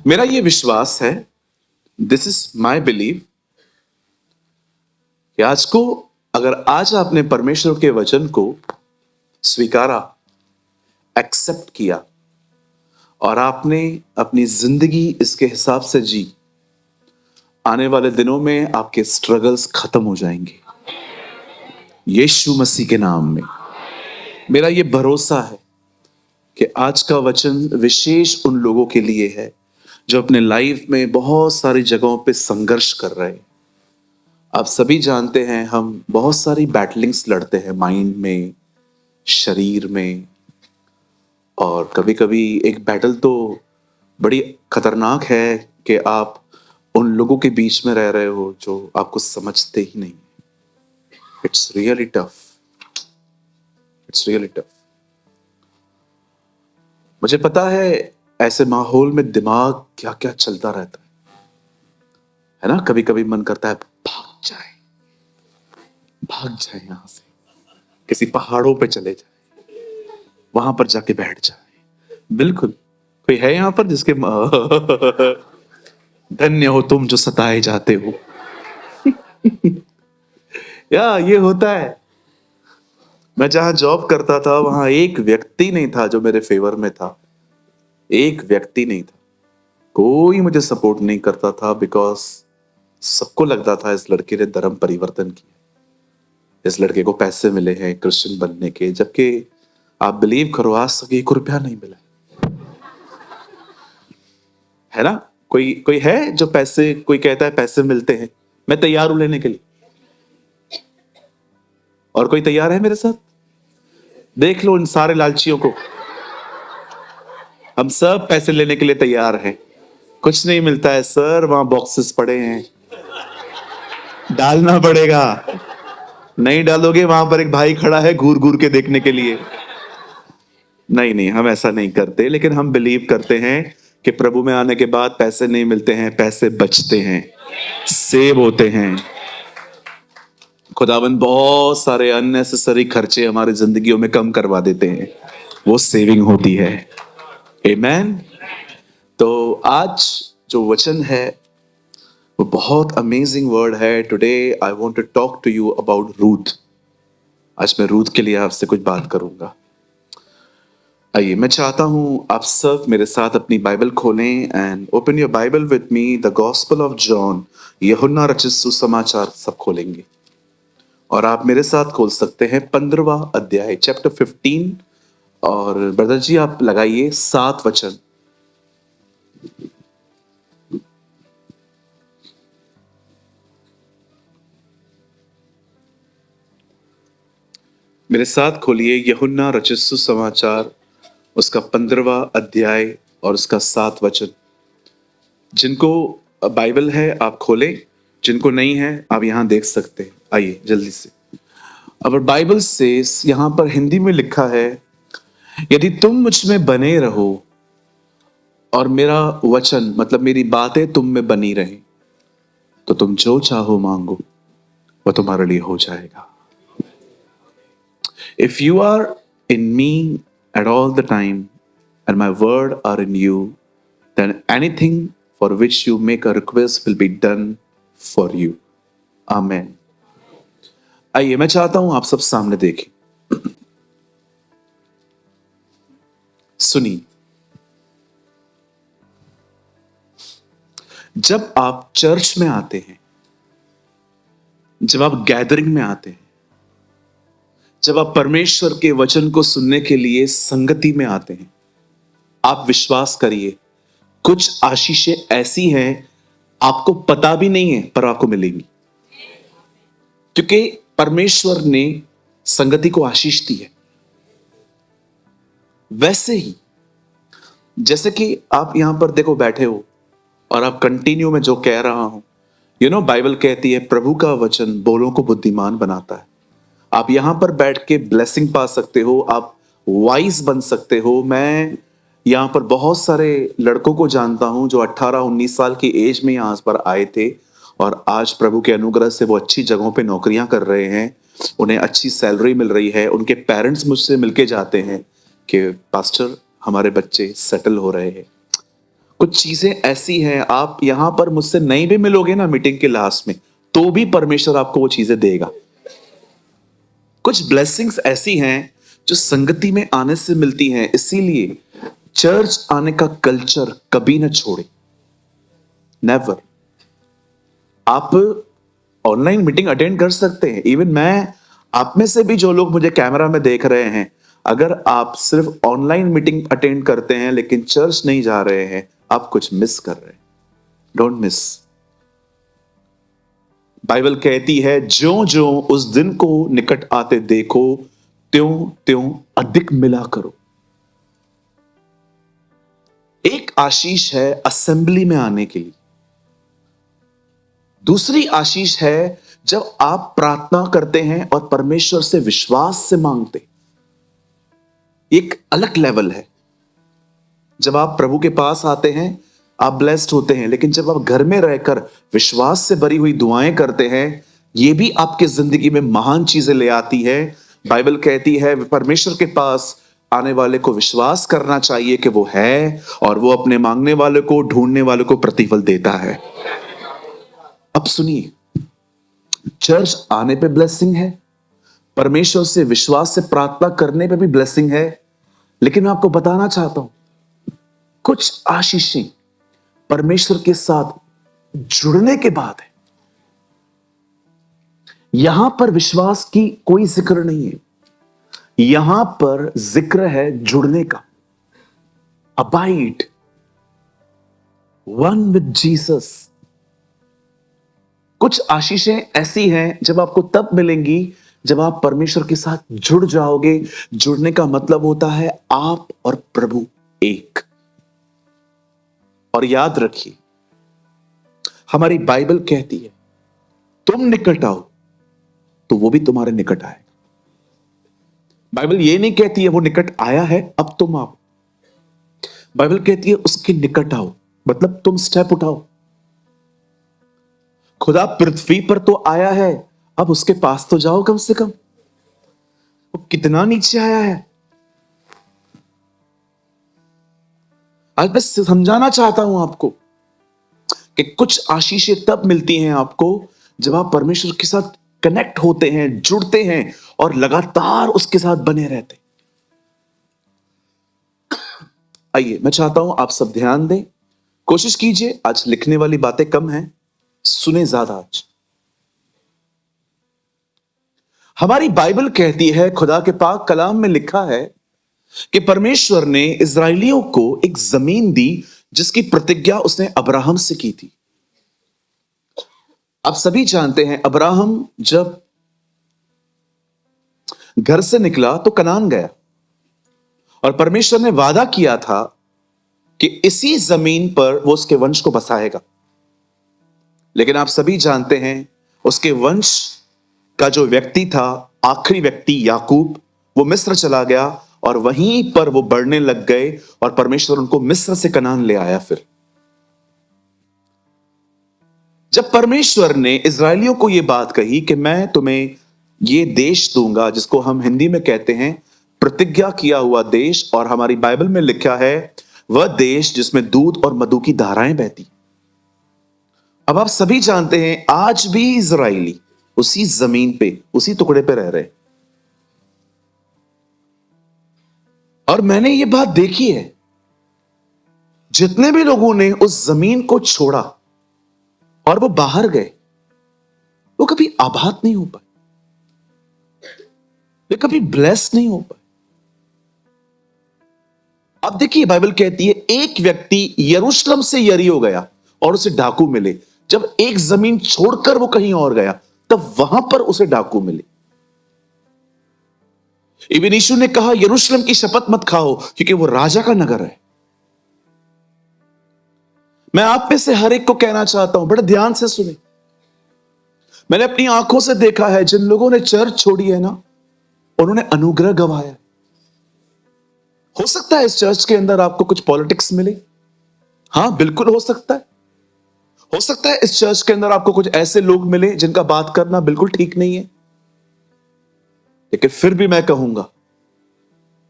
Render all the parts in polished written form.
मेरा ये विश्वास है, दिस इज माई बिलीव, कि अगर आज आपने परमेश्वर के वचन को स्वीकारा, एक्सेप्ट किया और आपने अपनी जिंदगी इसके हिसाब से जी, आने वाले दिनों में आपके स्ट्रगल्स खत्म हो जाएंगे यीशु मसीह के नाम में। मेरा ये भरोसा है कि आज का वचन विशेष उन लोगों के लिए है जो अपने लाइफ में बहुत सारी जगहों पे संघर्ष कर रहे हैं। आप सभी जानते हैं हम बहुत सारी बैटलिंग्स लड़ते हैं माइंड में, शरीर में, और कभी कभी एक बैटल तो बड़ी खतरनाक है कि आप उन लोगों के बीच में रह रहे हो जो आपको समझते ही नहीं। It's really tough, it's really tough. मुझे पता है ऐसे माहौल में दिमाग क्या क्या चलता रहता है ना। कभी कभी मन करता है भाग जाए, भाग जाए यहां से, किसी पहाड़ों पे चले जाए, वहां पर जाके बैठ जाए। बिल्कुल, कोई है यहां पर जिसके धन्य हो तुम जो सताए जाते हो। या ये होता है। मैं जहां जॉब करता था वहां एक व्यक्ति नहीं था जो मेरे फेवर में था, एक व्यक्ति नहीं था। कोई मुझे सपोर्ट नहीं करता था, बिकॉज सबको लगता था इस लड़के ने धर्म परिवर्तन किया, इस लड़के को पैसे मिले हैं क्रिश्चियन बनने के, जबकि आप बिलीव करो आज तक 1 रुपया नहीं मिला है ना। कोई कोई है जो पैसे, कोई कहता है पैसे मिलते हैं, मैं तैयार हूं लेने के लिए। और कोई तैयार है मेरे साथ? देख लो इन सारे लालचियों को, हम सब पैसे लेने के लिए तैयार हैं। कुछ नहीं मिलता है सर, वहां बॉक्सेस पड़े हैं, डालना पड़ेगा। नहीं डालोगे, वहां पर एक भाई खड़ा है घूर घूर के देखने के लिए। नहीं नहीं, हम ऐसा नहीं करते, लेकिन हम बिलीव करते हैं कि प्रभु में आने के बाद पैसे नहीं मिलते हैं, पैसे बचते हैं, सेव होते हैं। खुदावन बहुत सारे अननेसेसरी खर्चे हमारी जिंदगियों में कम करवा देते हैं, वो सेविंग होती है। आमेन। तो आज जो वचन है वो बहुत अमेजिंग वर्ड है। Today I want to talk to you about Ruth. आज मैं रूथ के लिए आपसे कुछ बात करूंगा। आइए, मैं चाहता हूं आप सब मेरे साथ अपनी बाइबल खोलें and open your Bible with me, the gospel of John, यूहन्ना रचित सुसमाचार सब खोलेंगे। और आप मेरे साथ खोल सकते हैं 15वां अध्याय, चैप्टर 15। और ब्रदर जी आप लगाइए 7 वचन। मेरे साथ खोलिए यूहन्ना रचित सुसमाचार, उसका 15वां अध्याय और उसका 7 वचन। जिनको बाइबल है आप खोलें, जिनको नहीं है आप यहां देख सकते हैं। आइए जल्दी से। अब बाइबल से यहां पर हिंदी में लिखा है, यदि तुम मुझ में बने रहो और मेरा वचन मतलब मेरी बातें तुम में बनी रहे, तो तुम जो चाहो मांगो वो तुम्हारे लिए हो जाएगा। If you are in me at all the time and my word are in you, then anything for which you make a request will be done for you. Amen. आइए, मैं चाहता हूं आप सब सामने देखें, सुनिए। जब आप चर्च में आते हैं, जब आप गैदरिंग में आते हैं, जब आप परमेश्वर के वचन को सुनने के लिए संगति में आते हैं, आप विश्वास करिए कुछ आशीषें ऐसी हैं आपको पता भी नहीं है पर आपको मिलेंगी, क्योंकि परमेश्वर ने संगति को आशीष दी है। वैसे ही जैसे कि आप यहां पर देखो बैठे हो और आप कंटिन्यू में जो कह रहा हूं, बाइबल कहती है प्रभु का वचन बोलों को बुद्धिमान बनाता है। आप यहां पर बैठ के ब्लेसिंग पा सकते हो, आप वाइज बन सकते हो। मैं यहां पर बहुत सारे लड़कों को जानता हूं जो 18-19 साल की एज में यहां पर आए थे और आज प्रभु के अनुग्रह से वो अच्छी जगहों पे नौकरियां कर रहे हैं, उन्हें अच्छी सैलरी मिल रही है। उनके पेरेंट्स मुझसे मिलके जाते हैं कि पास्टर हमारे बच्चे सेटल हो रहे हैं। कुछ चीजें ऐसी हैं, आप यहां पर मुझसे नहीं भी मिलोगे ना मीटिंग के लास्ट में, तो भी परमेश्वर आपको वो चीजें देगा। कुछ ब्लेसिंग्स ऐसी हैं जो संगति में आने से मिलती हैं। इसीलिए चर्च आने का कल्चर कभी ना छोड़े, नेवर। आप ऑनलाइन मीटिंग अटेंड कर सकते हैं। इवन मैं, आप में से भी जो लोग मुझे कैमरा में देख रहे हैं, अगर आप सिर्फ ऑनलाइन मीटिंग अटेंड करते हैं लेकिन चर्च नहीं जा रहे हैं, आप कुछ मिस कर रहे हैं। Don't miss. बाइबल कहती है, ज्यों ज्यों उस दिन को निकट आते देखो, त्यों त्यों अधिक मिला करो। एक आशीष है असेंबली में आने के लिए, दूसरी आशीष है जब आप प्रार्थना करते हैं और परमेश्वर से विश्वास से मांगते। एक अलग लेवल है। जब आप प्रभु के पास आते हैं आप ब्लेस्ड होते हैं, लेकिन जब आप घर में रहकर विश्वास से भरी हुई दुआएं करते हैं, यह भी आपके जिंदगी में महान चीजें ले आती है। बाइबल कहती है परमेश्वर के पास आने वाले को विश्वास करना चाहिए कि वो है, और वो अपने मांगने वाले को, ढूंढने वाले को प्रतिफल देता है। अब सुनिए, चर्च आने पे ब्लेसिंग है, परमेश्वर से विश्वास से प्रार्थना करने पे भी ब्लेसिंग है, लेकिन मैं आपको बताना चाहता हूं, कुछ आशीषें परमेश्वर के साथ जुड़ने के बाद है। यहां पर विश्वास की कोई जिक्र नहीं है, यहां पर जिक्र है जुड़ने का। Abide one with Jesus. कुछ आशीषें ऐसी हैं जब आपको तब मिलेंगी जब आप परमेश्वर के साथ जुड़ जाओगे। जुड़ने का मतलब होता है आप और प्रभु एक। और याद रखिए, हमारी बाइबल कहती है तुम निकट आओ तो वो भी तुम्हारे निकट आएगा। बाइबल ये नहीं कहती है वो निकट आया है अब तुम आओ। बाइबल कहती है उसके निकट आओ, मतलब तुम स्टेप उठाओ। खुदा पृथ्वी पर तो आया है, अब उसके पास तो जाओ कम से कम। वो कितना नीचे आया है। आज मैं समझाना चाहता हूं आपको कि कुछ आशीषें तब मिलती हैं आपको जब आप परमेश्वर के साथ कनेक्ट होते हैं, जुड़ते हैं और लगातार उसके साथ बने रहते। आइए, मैं चाहता हूं आप सब ध्यान दें, कोशिश कीजिए। आज लिखने वाली बातें कम हैं, सुने ज्यादा। आज हमारी बाइबल कहती है, खुदा के पाक कलाम में लिखा है कि परमेश्वर ने इस्राएलियों को एक जमीन दी जिसकी प्रतिज्ञा उसने अब्राहम से की थी। आप सभी जानते हैं, अब्राहम जब घर से निकला तो कनान गया, और परमेश्वर ने वादा किया था कि इसी जमीन पर वो उसके वंश को बसाएगा। लेकिन आप सभी जानते हैं, उसके वंश का जो व्यक्ति था, आखिरी व्यक्ति याकूब, वो मिस्र चला गया और वहीं पर वो बढ़ने लग गए, और परमेश्वर उनको मिस्र से कनान ले आया। फिर जब परमेश्वर ने इस्राएलियों को यह बात कही कि मैं तुम्हें ये देश दूंगा, जिसको हम हिंदी में कहते हैं प्रतिज्ञा किया हुआ देश, और हमारी बाइबल में लिखा है वह देश जिसमें दूध और मधु की धाराएं बहती। अब आप सभी जानते हैं, आज भी इजराइली उसी जमीन पे, उसी टुकड़े पे रह रहे। और मैंने ये बात देखी है, जितने भी लोगों ने उस जमीन को छोड़ा और वो बाहर गए, वो कभी आबाद नहीं हो पाए, वे कभी ब्लेस नहीं हो पाए। अब देखिए, बाइबल कहती है एक व्यक्ति यरूशलेम से यरीहो गया और उसे डाकू मिले। जब एक जमीन छोड़कर वो कहीं और गया, तब वहां पर उसे डाकू मिले। इब्न यीशु ने कहा यरूशलेम की शपथ मत खाओ, क्योंकि वो राजा का नगर है। मैं आप में से हर एक को कहना चाहता हूं, बड़े ध्यान से सुने। मैंने अपनी आंखों से देखा है, जिन लोगों ने चर्च छोड़ी है ना, उन्होंने अनुग्रह गंवाया। हो सकता है इस चर्च के अंदर आपको कुछ पॉलिटिक्स मिले, हां बिल्कुल हो सकता है। हो सकता है इस चर्च के अंदर आपको कुछ ऐसे लोग मिले जिनका बात करना बिल्कुल ठीक नहीं है, लेकिन फिर भी मैं कहूंगा,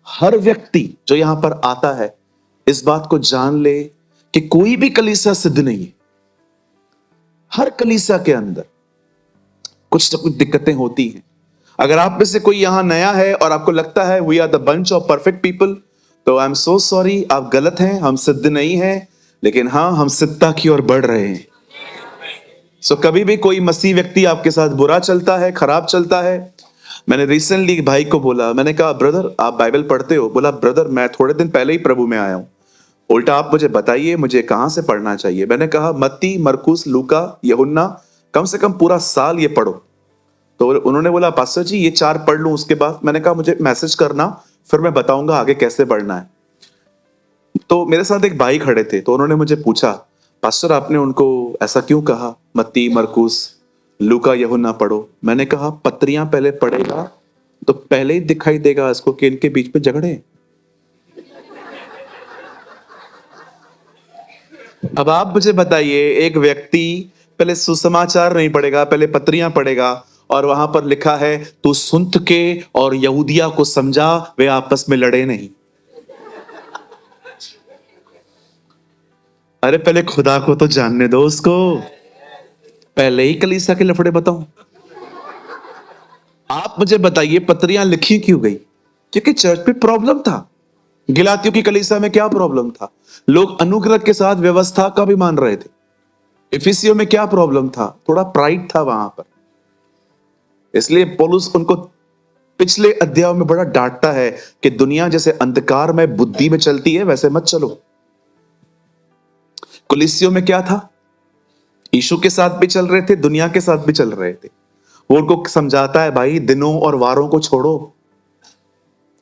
हर व्यक्ति जो यहां पर आता है, इस बात को जान ले कि कोई भी कलीसिया सिद्ध नहीं है। हर कलीसिया के अंदर कुछ ना कुछ दिक्कतें होती हैं। अगर आप में से कोई यहां नया है और आपको लगता है we are the bunch of perfect people, तो आई एम सो सॉरी, आप गलत हैं। हम सिद्ध नहीं हैं, लेकिन हाँ, हम सिद्धता की ओर बढ़ रहे हैं। सो कभी भी कोई मसीह व्यक्ति आपके साथ बुरा चलता है, खराब चलता है, मैंने रिसेंटली भाई को बोला, मैंने कहा ब्रदर आप बाइबल पढ़ते हो? बोला ब्रदर मैं थोड़े दिन पहले ही प्रभु में आया हूं। उल्टा आप मुझे बताइए मुझे कहां से पढ़ना चाहिए। मैंने कहा मत्ती, मरकुस, लूका, यूहन्ना, कम से कम पूरा साल ये पढ़ो। तो उन्होंने बोला पास्टर जी ये 4 पढ़ लूं उसके बाद? मैंने कहा मुझे मैसेज करना, फिर मैं बताऊंगा आगे कैसे बढ़ना है। तो मेरे साथ एक भाई खड़े थे, तो उन्होंने मुझे पूछा पास्टर आपने उनको ऐसा क्यों कहा, मत्ती, मरकुस, लूका, यूहन्ना पढ़ो? मैंने कहा पत्रियां पहले पढ़ेगा तो पहले ही दिखाई देगा इसको कि इनके बीच में झगड़े हैं। अब आप मुझे बताइए, एक व्यक्ति पहले सुसमाचार नहीं पढ़ेगा, पहले पत्रियां पढ़ेगा, और वहां पर लिखा है तू सुन्त के और यहूदिया को समझा, वे आपस में लड़े नहीं। अरे पहले खुदा को तो जानने दो उसको, पहले ही कलीसिया के लफड़े बताओ। आप मुझे बताइए पत्रियां लिखी क्यों गई? क्योंकि चर्च में प्रॉब्लम था। गिलातियों की कलीसिया में क्या प्रॉब्लम था? लोग अनुग्रह के साथ व्यवस्था का भी मान रहे थे। इफिसियों में क्या प्रॉब्लम था? थोड़ा प्राइड था वहां पर। इसलिए पौलुस उनको पिछले अध्याय में बड़ा डांटता है कि दुनिया जैसे अंधकार में बुद्धि में चलती है वैसे मत चलो। कलीसियों में क्या था? यीशु के साथ भी चल रहे थे, दुनिया के साथ भी चल रहे थे। वो उनको समझाता है भाई दिनों और वारों को छोड़ो।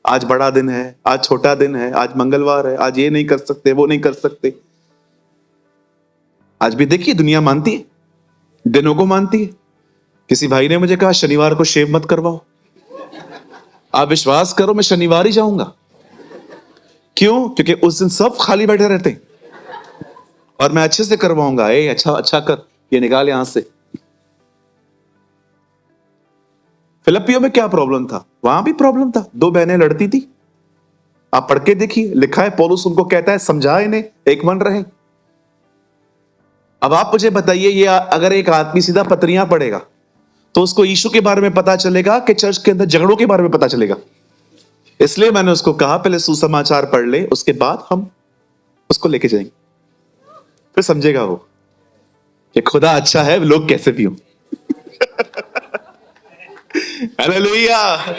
आज बड़ा दिन है, आज छोटा दिन है, आज मंगलवार है, आज ये नहीं कर सकते, वो नहीं कर सकते। आज भी देखिए दुनिया मानती है, दिनों को मानती है। किसी भाई ने मुझे कहा शनिवार को शेव मत करवाओ। आप विश्वास करो मैं शनिवार ही जाऊंगा। क्यों? क्योंकि उस दिन सब खाली बैठे रहते हैं और मैं अच्छे से करवाऊंगा। ए अच्छा अच्छा कर, ये निकाल यहां से। फिलिपियों में क्या प्रॉब्लम था? वहां भी प्रॉब्लम था, 2 बहनें लड़ती थी। आप पढ़ के देखिए, लिखा है पौलुस उनको कहता है समझा इन्हें, एक मन रहे। अब आप मुझे बताइए, ये अगर एक आदमी सीधा पत्रियां पढ़ेगा तो उसको यीशु के बारे में पता चलेगा कि चर्च के अंदर झगड़ों के बारे में पता चलेगा? इसलिए मैंने उसको कहा पहले सुसमाचार पढ़ ले, उसके बाद हम उसको लेके जाएंगे, फिर समझेगा वो कि खुदा अच्छा है, लोग कैसे भी हो। हालेलुया।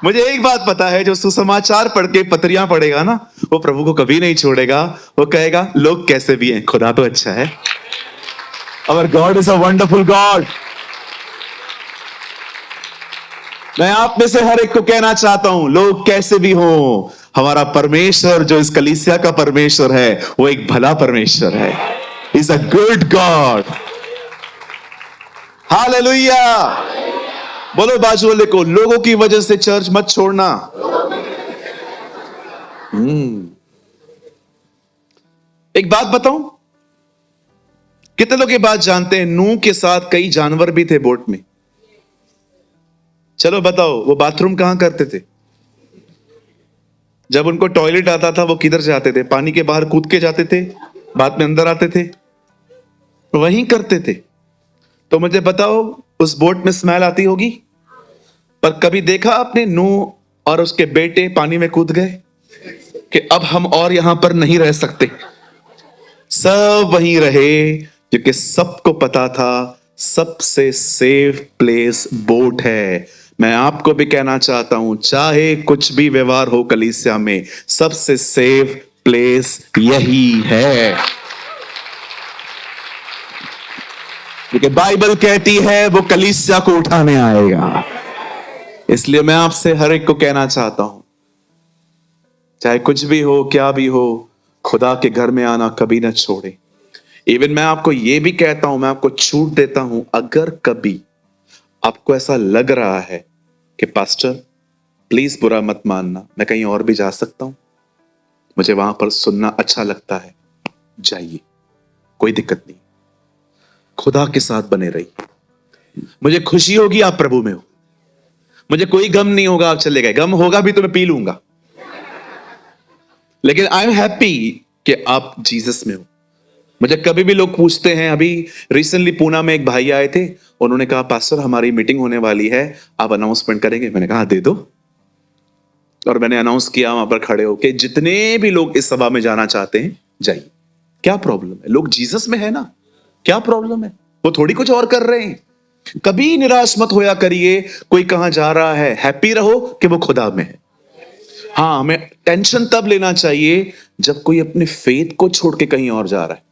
मुझे एक बात पता है, जो सुसमाचार पढ़ के पत्रियां पढ़ेगा ना, वो प्रभु को कभी नहीं छोड़ेगा। वो कहेगा लोग कैसे भी हैं, खुदा तो अच्छा है। Our God is a wonderful God। मैं आप में से हर एक को कहना चाहता हूं, लोग कैसे भी हो, हमारा परमेश्वर जो इस कलीसिया का परमेश्वर है, वो एक भला परमेश्वर है। He's a good God। Hallelujah. बोलो बाजू वाले को, लोगों की वजह से चर्च मत छोड़ना। एक बात बताऊं, कितने लोग ये बात जानते हैं नूह के साथ कई जानवर भी थे बोट में? चलो बताओ, वो बाथरूम कहां करते थे? जब उनको टॉयलेट आता था वो किधर जाते थे? पानी के बाहर कूद के जाते थे, बाद में अंदर आते थे, वहीं करते थे। तो मुझे बताओ उस बोट में स्मेल आती होगी, पर कभी देखा आपने नूह और उसके बेटे पानी में कूद गए कि अब हम और यहां पर नहीं रह सकते? सब वहीं रहे, क्योंकि सबको पता था सबसे सेफ प्लेस बोट है। मैं आपको भी कहना चाहता हूं, चाहे कुछ भी व्यवहार हो कलीसिया में, सबसे सेफ प्लेस यही है, क्योंकि बाइबल कहती है वो कलीसिया को उठाने आएगा। इसलिए मैं आपसे हर एक को कहना चाहता हूं, चाहे कुछ भी हो, क्या भी हो, खुदा के घर में आना कभी ना छोड़े। इवन मैं आपको यह भी कहता हूं, मैं आपको छूट देता हूं, अगर कभी आपको ऐसा लग रहा है कि पास्टर प्लीज बुरा मत मानना, मैं कहीं और भी जा सकता हूं, मुझे वहां पर सुनना अच्छा लगता है, जाइए, कोई दिक्कत नहीं, खुदा के साथ बने रहिए। मुझे खुशी होगी आप प्रभु में हो, मुझे कोई गम नहीं होगा आप चले गए। गम होगा भी तो मैं पी लूंगा, लेकिन आई एम हैप्पी कि आप जीसस में हो। मुझे कभी भी लोग पूछते हैं, अभी रिसेंटली पूना में एक भाई आए थे, उन्होंने कहा पास्टर हमारी मीटिंग होने वाली है, आप अनाउंसमेंट करेंगे? मैंने कहा दे दो। और मैंने अनाउंस किया वहां पर खड़े होके, जितने भी लोग इस सभा में जाना चाहते हैं जाइए। क्या प्रॉब्लम है? लोग जीसस में है ना, क्या प्रॉब्लम है? वो थोड़ी कुछ और कर रहे हैं। कभी निराश मत होया करिए कोई कहां जा रहा है, हैप्पी रहो कि वो खुदा में है। हाँ, हमें टेंशन तब लेना चाहिए जब कोई अपने फेथ को छोड़ के कहीं और जा रहा है।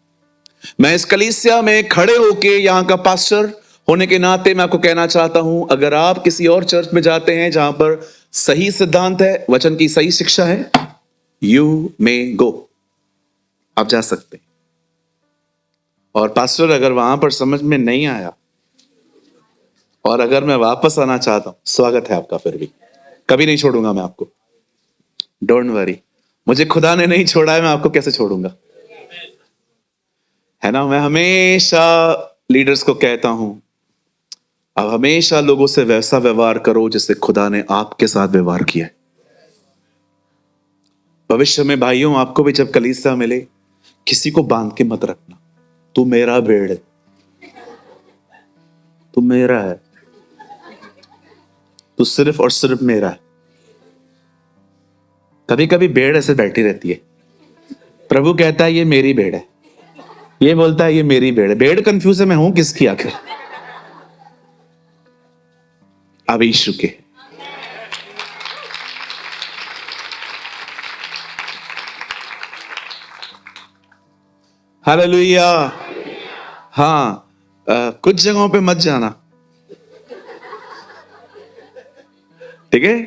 मैं इस कलीसिया में खड़े होके यहां का पास्टर होने के नाते मैं आपको कहना चाहता हूं, अगर आप किसी और चर्च में जाते हैं जहां पर सही सिद्धांत है, वचन की सही शिक्षा है, यू मे गो, आप जा सकते हैं। और पास्टर अगर वहां पर समझ में नहीं आया और अगर मैं वापस आना चाहता हूं, स्वागत है आपका, फिर भी कभी नहीं छोड़ूंगा मैं आपको। डोंट वरी, मुझे खुदा ने नहीं छोड़ा है, मैं आपको कैसे छोड़ूंगा, है ना। मैं हमेशा लीडर्स को कहता हूं, आप हमेशा लोगों से वैसा व्यवहार करो जैसे खुदा ने आपके साथ व्यवहार किया है। भविष्य में भाइयों, आपको भी जब कलीसिया मिले, किसी को बांध के मत रखना, तू मेरा भेड़ है, तू मेरा है, तू सिर्फ और सिर्फ मेरा है। कभी कभी भेड़ ऐसे बैठी रहती है, प्रभु कहता है ये मेरी भेड़ है, ये बोलता है ये मेरी भेड़ है। भेड़ कंफ्यूज है, मैं हूं किसकी आखिर? अब यीशु के। हालेलुया। हाँ, कुछ जगहों पे मत जाना, ठीक है?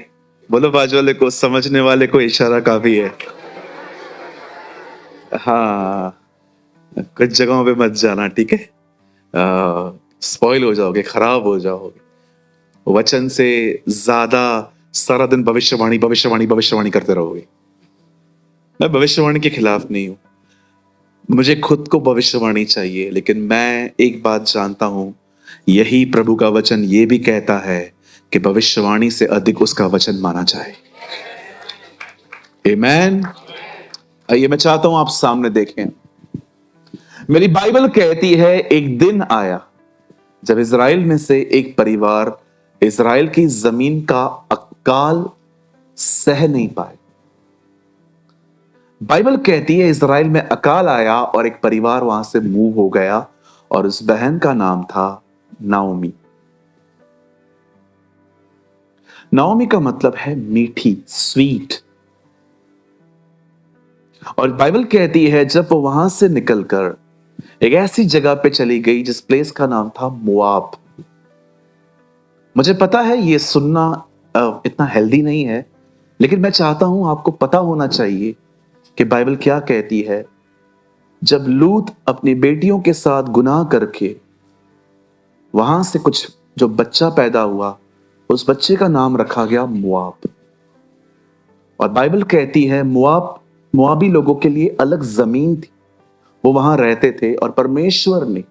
बोलो बाजू वाले को, समझने वाले को इशारा काफी है। हाँ, कुछ जगहों पे मत जाना, ठीक है? स्पॉइल हो जाओगे, खराब हो जाओगे। वचन से ज्यादा सारा दिन भविष्यवाणी भविष्यवाणी भविष्यवाणी करते रहोगे। मैं भविष्यवाणी के खिलाफ नहीं हूं, मुझे खुद को भविष्यवाणी चाहिए, लेकिन मैं एक बात जानता हूं, यही प्रभु का वचन ये भी कहता है कि भविष्यवाणी से अधिक उसका वचन माना जाए। आमीन। आइए, मैं चाहता हूं आप सामने देखें। मेरी बाइबल कहती है एक दिन आया जब इजराइल में से एक परिवार इजराइल की जमीन का अकाल सह नहीं पाए। बाइबल कहती है इजराइल में अकाल आया और एक परिवार वहां से मूव हो गया, और उस बहन का नाम था नाओमी। नाओमी का मतलब है मीठी, स्वीट। और बाइबल कहती है जब वो वहां से निकलकर एक ऐसी जगह पे चली गई जिस प्लेस का नाम था मोआब। मुझे पता है ये सुनना इतना हेल्दी नहीं है, लेकिन मैं चाहता हूं आपको पता होना चाहिए कि बाइबल क्या कहती है। जब लूत अपनी बेटियों के साथ गुनाह करके वहां से कुछ जो बच्चा पैदा हुआ, उस बच्चे का नाम रखा गया मोआब। और बाइबल कहती है मोआबी लोगों के लिए अलग जमीन थी, वो वहां रहते थे, और परमेश्वर ने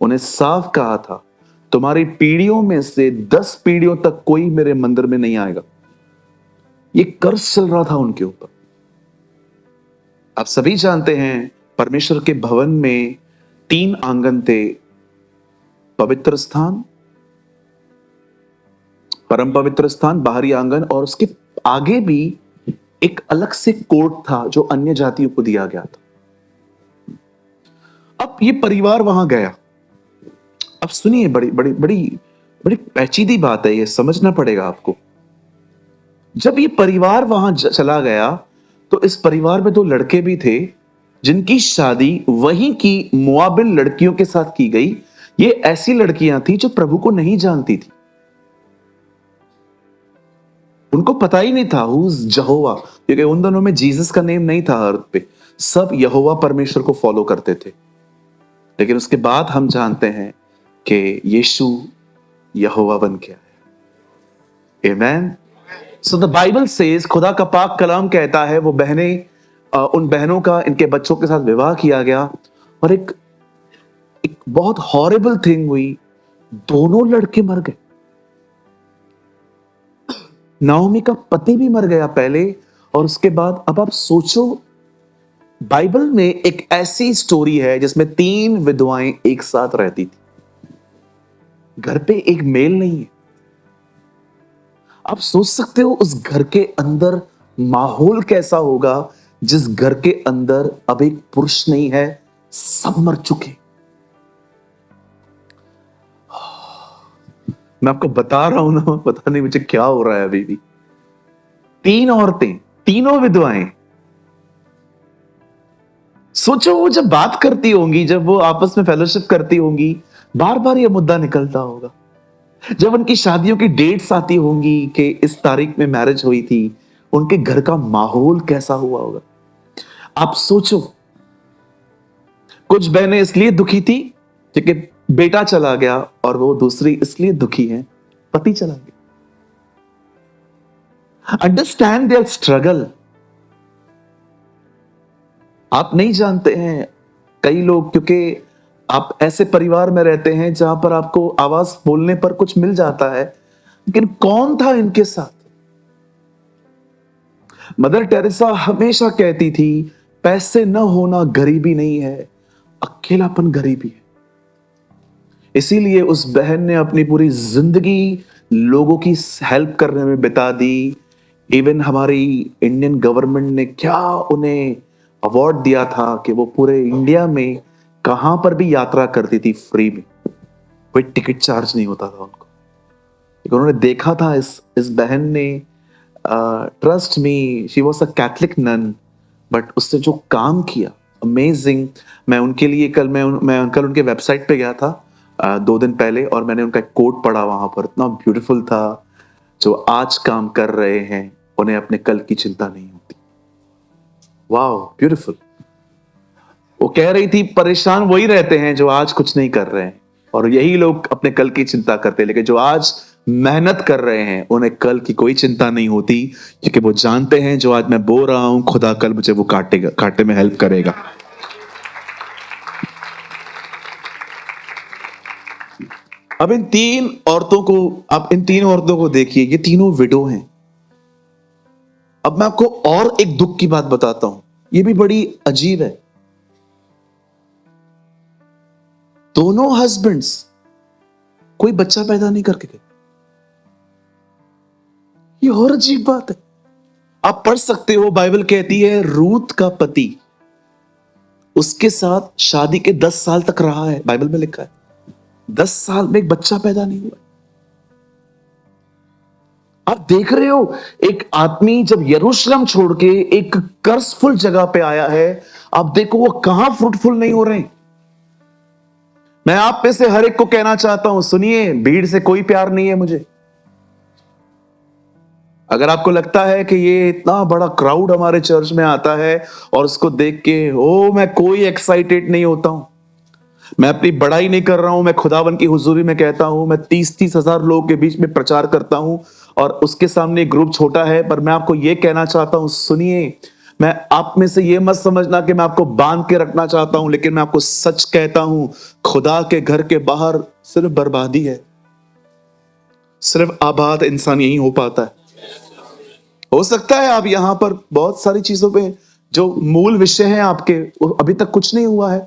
उन्हें साफ कहा था तुम्हारी पीढ़ियों में से 10 पीढ़ियों तक कोई मेरे मंदिर में नहीं आएगा। ये कर्ज चल रहा था उनके ऊपर। आप सभी जानते हैं परमेश्वर के भवन में 3 आंगन थे, पवित्र स्थान, परम पवित्र स्थान, बाहरी आंगन, और उसके आगे भी एक अलग से कोर्ट था जो अन्य जातियों को दिया गया था। अब ये परिवार वहां गया। अब सुनिए, बड़ी बड़ी बड़ी बड़ी पेचीदी बात है, ये समझना पड़ेगा आपको। जब ये परिवार वहां चला गया तो इस परिवार में 2 लड़के भी थे जिनकी शादी वहीं की मोआबिल लड़कियों के साथ की गई। ये ऐसी लड़कियां थी जो प्रभु को नहीं जानती थी, उनको पता ही नहीं था हुज यहोवा, क्योंकि उन दोनों में जीसस का नेम नहीं था अर्थ पे। सब यहोवा परमेश्वर को फॉलो करते थे। लेकिन उसके बाद हम जानते हैं कि यीशु यहोवा बन गया है। आमेन। सो द बाइबल सेज, खुदा का पाक कलाम कहता है, वो बहनें, उन बहनों का इनके बच्चों के साथ विवाह किया गया, और एक बहुत हॉरिबल थिंग हुई, दोनों लड़के मर गए। नाओमी का पति भी मर गया पहले, और उसके बाद अब आप सोचो बाइबल में एक ऐसी स्टोरी है जिसमें 3 विधवाएं एक साथ रहती थी। घर पे एक मेल नहीं है। आप सोच सकते हो उस घर के अंदर माहौल कैसा होगा जिस घर के अंदर अब एक पुरुष नहीं है, सब मर चुके। मैं आपको बता रहा हूं ना, पता नहीं मुझे क्या हो रहा है अभी भी। 3 औरतें, तीनों विधवाएं। सोचो वो जब बात करती होंगी, जब वो आपस में फेलोशिप करती होंगी, बार बार ये मुद्दा निकलता होगा। जब उनकी शादियों की डेट्स आती होंगी कि इस तारीख में मैरिज हुई थी, उनके घर का माहौल कैसा हुआ होगा। आप सोचो, कुछ बहनें इसलिए दुखी थी क्योंकि बेटा चला गया, और वो दूसरी इसलिए दुखी है पति चला गया। Understand their struggle. आप नहीं जानते हैं, कई लोग, क्योंकि आप ऐसे परिवार में रहते हैं जहां पर आपको आवाज बोलने पर कुछ मिल जाता है, लेकिन कौन था इनके साथ। मदर टेरेसा हमेशा कहती थी, पैसे न होना गरीबी नहीं है, अकेलापन गरीबी है। इसीलिए उस बहन ने अपनी पूरी जिंदगी लोगों की हेल्प करने में बिता दी। इवन हमारी इंडियन गवर्नमेंट ने क्या उन्हें अवार्ड दिया था कि वो पूरे इंडिया में कहां पर भी यात्रा करती थी फ्री में, कोई टिकट चार्ज नहीं होता था उनको। उन्होंने देखा था इस बहन ने, trust me, she was a Catholic nun, but उससे जो काम किया, अमेजिंग। मैं उनके लिए कल मैं कल उनके वेबसाइट पे गया था 2 दिन पहले, और मैंने उनका एक कोट पढ़ा वहां पर, इतना ब्यूटीफुल था। जो आज काम कर रहे हैं उन्हें अपने कल की चिंता नहीं होती। Wow, beautiful. वो कह रही थी, परेशान वही रहते हैं जो आज कुछ नहीं कर रहे हैं, और यही लोग अपने कल की चिंता करते हैं, लेकिन जो आज मेहनत कर रहे हैं उन्हें कल की कोई चिंता नहीं होती, क्योंकि वो जानते हैं जो आज मैं बो रहा हूं, खुदा कल मुझे वो काटे में हेल्प करेगा। अब इन 3 औरतों को, आप इन 3 औरतों को देखिए, ये तीनों विडो हैं। अब मैं आपको और एक दुख की बात बताता हूं, ये भी बड़ी अजीब है। दोनों हस्बैंड्स कोई बच्चा पैदा नहीं करके गए। ये और अजीब बात है। आप पढ़ सकते हो, बाइबल कहती है रूत का पति उसके साथ शादी के 10 साल तक रहा है, बाइबल में लिखा है। 10 साल में एक बच्चा पैदा नहीं हुआ। आप देख रहे हो, एक आदमी जब यरूशलेम छोड़ के एक कर्जफुल जगह पे आया है, आप देखो वो कहां फ्रूटफुल नहीं हो रहे हैं। मैं आप में से हर एक को कहना चाहता हूं, सुनिए, भीड़ से कोई प्यार नहीं है मुझे। अगर आपको लगता है कि ये इतना बड़ा क्राउड हमारे चर्च में आता है और उसको देख के मैं कोई एक्साइटेड नहीं होता हूं, मैं अपनी बड़ाई नहीं कर रहा हूं, मैं खुदावन की हुजूरी में कहता हूं, मैं 30-30 हजार लोगों के बीच में प्रचार करता हूं और उसके सामने ग्रुप छोटा है, पर मैं आपको यह कहना चाहता हूं, सुनिए, मैं आप में से यह मत समझना कि मैं आपको बांध के रखना चाहता हूं, लेकिन मैं आपको सच कहता हूं, खुदा के घर के बाहर सिर्फ बर्बादी है, सिर्फ आबाद इंसान यही हो पाता है। हो सकता है आप यहां पर बहुत सारी चीजों पे जो मूल विषय हैं आपके, अभी तक कुछ नहीं हुआ है।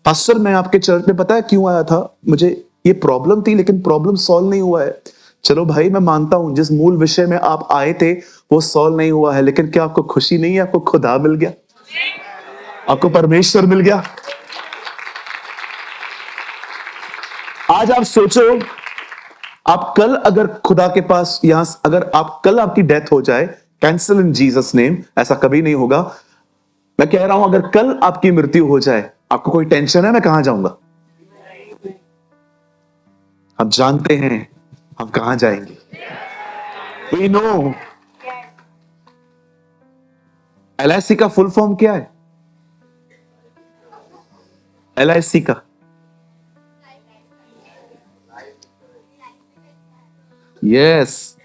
पास्टर, मैं आपके चर्च में पता है क्यों आया था, मुझे ये प्रॉब्लम थी, लेकिन प्रॉब्लम सॉल्व नहीं हुआ है। चलो भाई, मैं मानता हूं जिस मूल विषय में आप आए थे वो सॉल्व नहीं हुआ है, लेकिन क्या आपको खुशी नहीं है? आपको खुदा मिल गया, आपको परमेश्वर मिल गया। आज आप सोचो, आप कल अगर खुदा के पास यहां, अगर आप कल आपकी डेथ हो जाए, कैंसिल इन जीसस नेम, ऐसा कभी नहीं होगा। मैं कह रहा हूं, अगर कल आपकी मृत्यु हो जाए, आपको कोई टेंशन है मैं कहां जाऊंगा? हम जानते हैं हम कहां जाएंगे। We know. LIC का फुल फॉर्म क्या है? LIC का यस,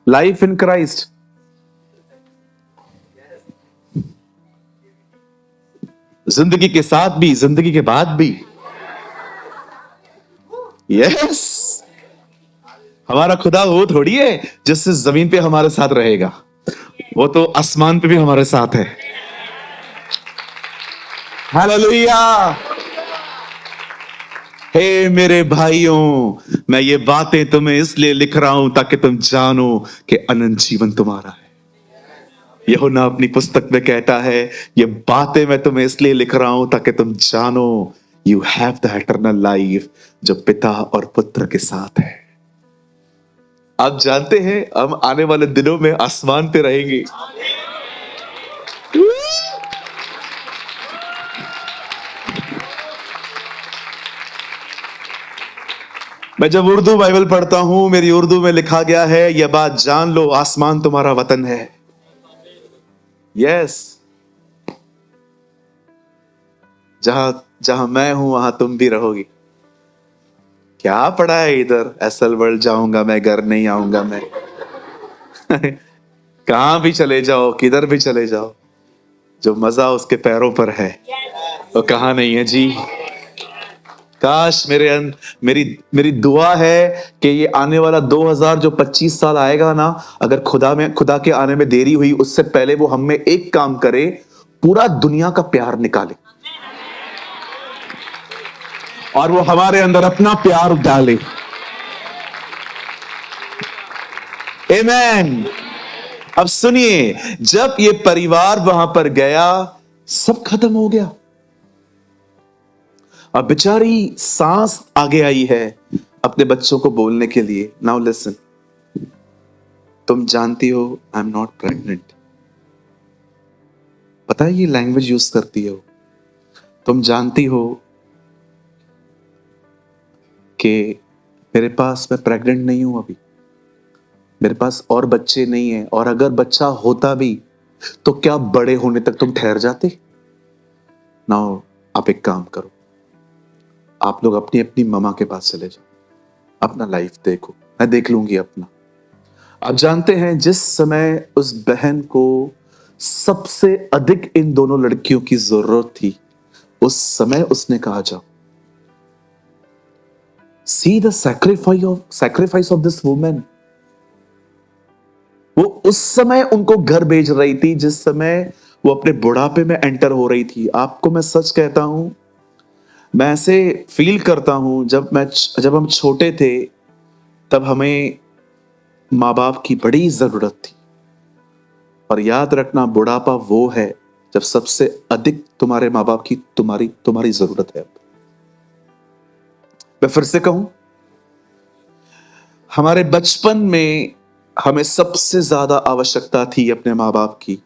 लाइफ इन क्राइस्ट। जिंदगी के साथ भी, जिंदगी के बाद भी। यस, हमारा खुदा वो थोड़ी है जिससे जमीन पे हमारे साथ रहेगा, वो तो आसमान पे भी हमारे साथ है। हालेलुया। हे मेरे भाइयों, मैं ये बातें तुम्हें इसलिए लिख रहा हूं ताकि तुम जानो कि अनंत जीवन तुम्हारा है। यूहन्ना अपनी पुस्तक में कहता है, ये बातें मैं तुम्हें इसलिए लिख रहा हूं ताकि तुम जानो you have the eternal life, जो पिता और पुत्र के साथ है। आप जानते हैं हम आने वाले दिनों में आसमान पे रहेंगे। मैं जब उर्दू बाइबल पढ़ता हूं, मेरी उर्दू में लिखा गया है, यह बात जान लो आसमान तुम्हारा वतन है। यस, जहां जहां मैं हूं वहां तुम भी रहोगी। क्या पड़ा है इधर, एसल वर्ल्ड जाऊंगा मैं, घर नहीं आऊंगा मैं। कहां भी चले जाओ, किधर भी चले जाओ, जो मजा उसके पैरों पर है वो कहां नहीं है जी। काश मेरी मेरी दुआ है कि ये आने वाला 2000 जो 25 साल आएगा ना, अगर खुदा के आने में देरी हुई, उससे पहले वो हम में एक काम करे, पूरा दुनिया का प्यार निकाले और वो हमारे अंदर अपना प्यार डाले। आमेन। अब सुनिए, जब ये परिवार वहां पर गया, सब खत्म हो गया। अब बेचारी सांस आगे आई है अपने बच्चों को बोलने के लिए। नाउ लिसन, तुम जानती हो आई एम नॉट प्रेग्नेंट। पता है ये लैंग्वेज यूज करती हो। तुम जानती हो कि मेरे पास, मैं प्रेग्नेंट नहीं हूं अभी, मेरे पास और बच्चे नहीं है, और अगर बच्चा होता भी तो क्या बड़े होने तक तुम ठहर जाते। नाउ आप एक काम करो, आप लोग अपनी अपनी ममा के पास चले जाओ, अपना लाइफ देखो, मैं देख लूंगी अपना। आप जानते हैं जिस समय उस बहन को सबसे अधिक इन दोनों लड़कियों की जरूरत थी, उस समय उसने कहा जाओ। See the sacrifice of this woman। वो उस समय उनको घर भेज रही थी जिस समय वो अपने बुढ़ापे में एंटर हो रही थी। आपको मैं सच कहता हूं, मैं ऐसे फील करता हूं, जब हम छोटे थे तब हमें माँ बाप की बड़ी जरूरत थी। और याद रखना, बुढ़ापा वो है जब सबसे अधिक तुम्हारे माँ बाप की तुम्हारी जरूरत है। मैं फिर से कहूं, हमारे बचपन में हमें सबसे ज्यादा आवश्यकता थी अपने माँ बाप की,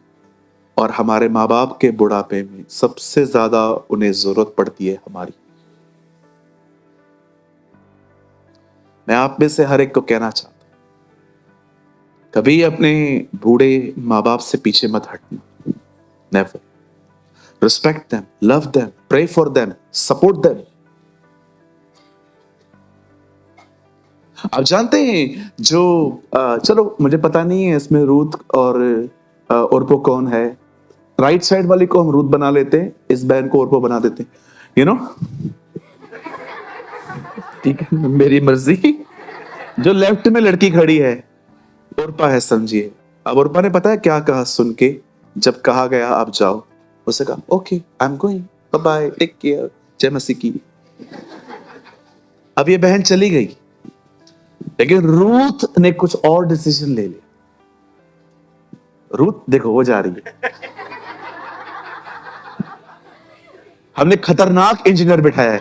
और हमारे माँ बाप के बुढ़ापे में सबसे ज्यादा उन्हें जरूरत पड़ती है हमारी। मैं आप में से हर एक को कहना चाहता हूं, कभी अपने बूढ़े माँ बाप से पीछे मत हटना। Never. Respect them, love them, pray for them, support them. आप जानते हैं जो चलो मुझे पता नहीं है इसमें रूथ और ओरपो कौन है। राइट साइड वाली को हम रूथ बना लेते हैं, इस बहन को ओरपो बना देते हैं, यू नो। ठीक है, मेरी मर्जी। जो लेफ्ट में लड़की खड़ी है ओरपा है, समझिए। अब ओरपा ने पता है क्या कहा सुन के, जब कहा गया आप जाओ, उसने कहा okay I am going, bye bye, take care, जय मसीह की। अब ये बहन चली गई, लेकिन रूथ ने कुछ और डिसीजन ले लिया। रूथ देखो वो जा रही है, हमने खतरनाक इंजीनियर बिठाया है।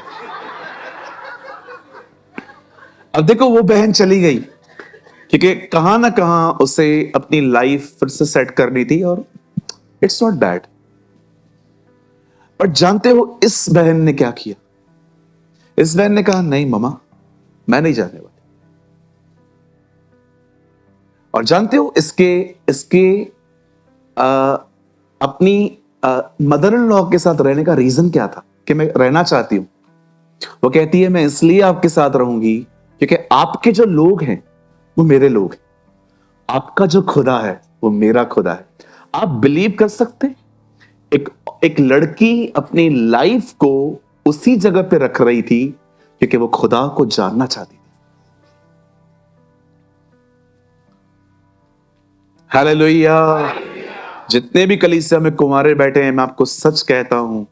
अब देखो वो बहन चली गई क्योंकि कहां ना कहां उसे अपनी लाइफ फिर से सेट करनी थी, और इट्स नॉट बैड। बट जानते हो इस बहन ने क्या किया? इस बहन ने कहा नहीं ममा, मैं नहीं जाने वाली। और जानते हो इसके अपनी मदर इन लॉ के साथ रहने का रीजन क्या था कि मैं रहना चाहती हूं। वो कहती है मैं इसलिए आपके साथ रहूंगी क्योंकि आपके जो लोग हैं वो मेरे लोग हैं, आपका जो खुदा है वो मेरा खुदा है। आप बिलीव कर सकते, एक लड़की अपनी लाइफ को उसी जगह पे रख रही थी क्योंकि वो खुदा को जानना चाहती थी। हालेलुया। जितने भी कलीसिया में कुंवारे बैठे हैं, मैं आपको सच कहता हूं,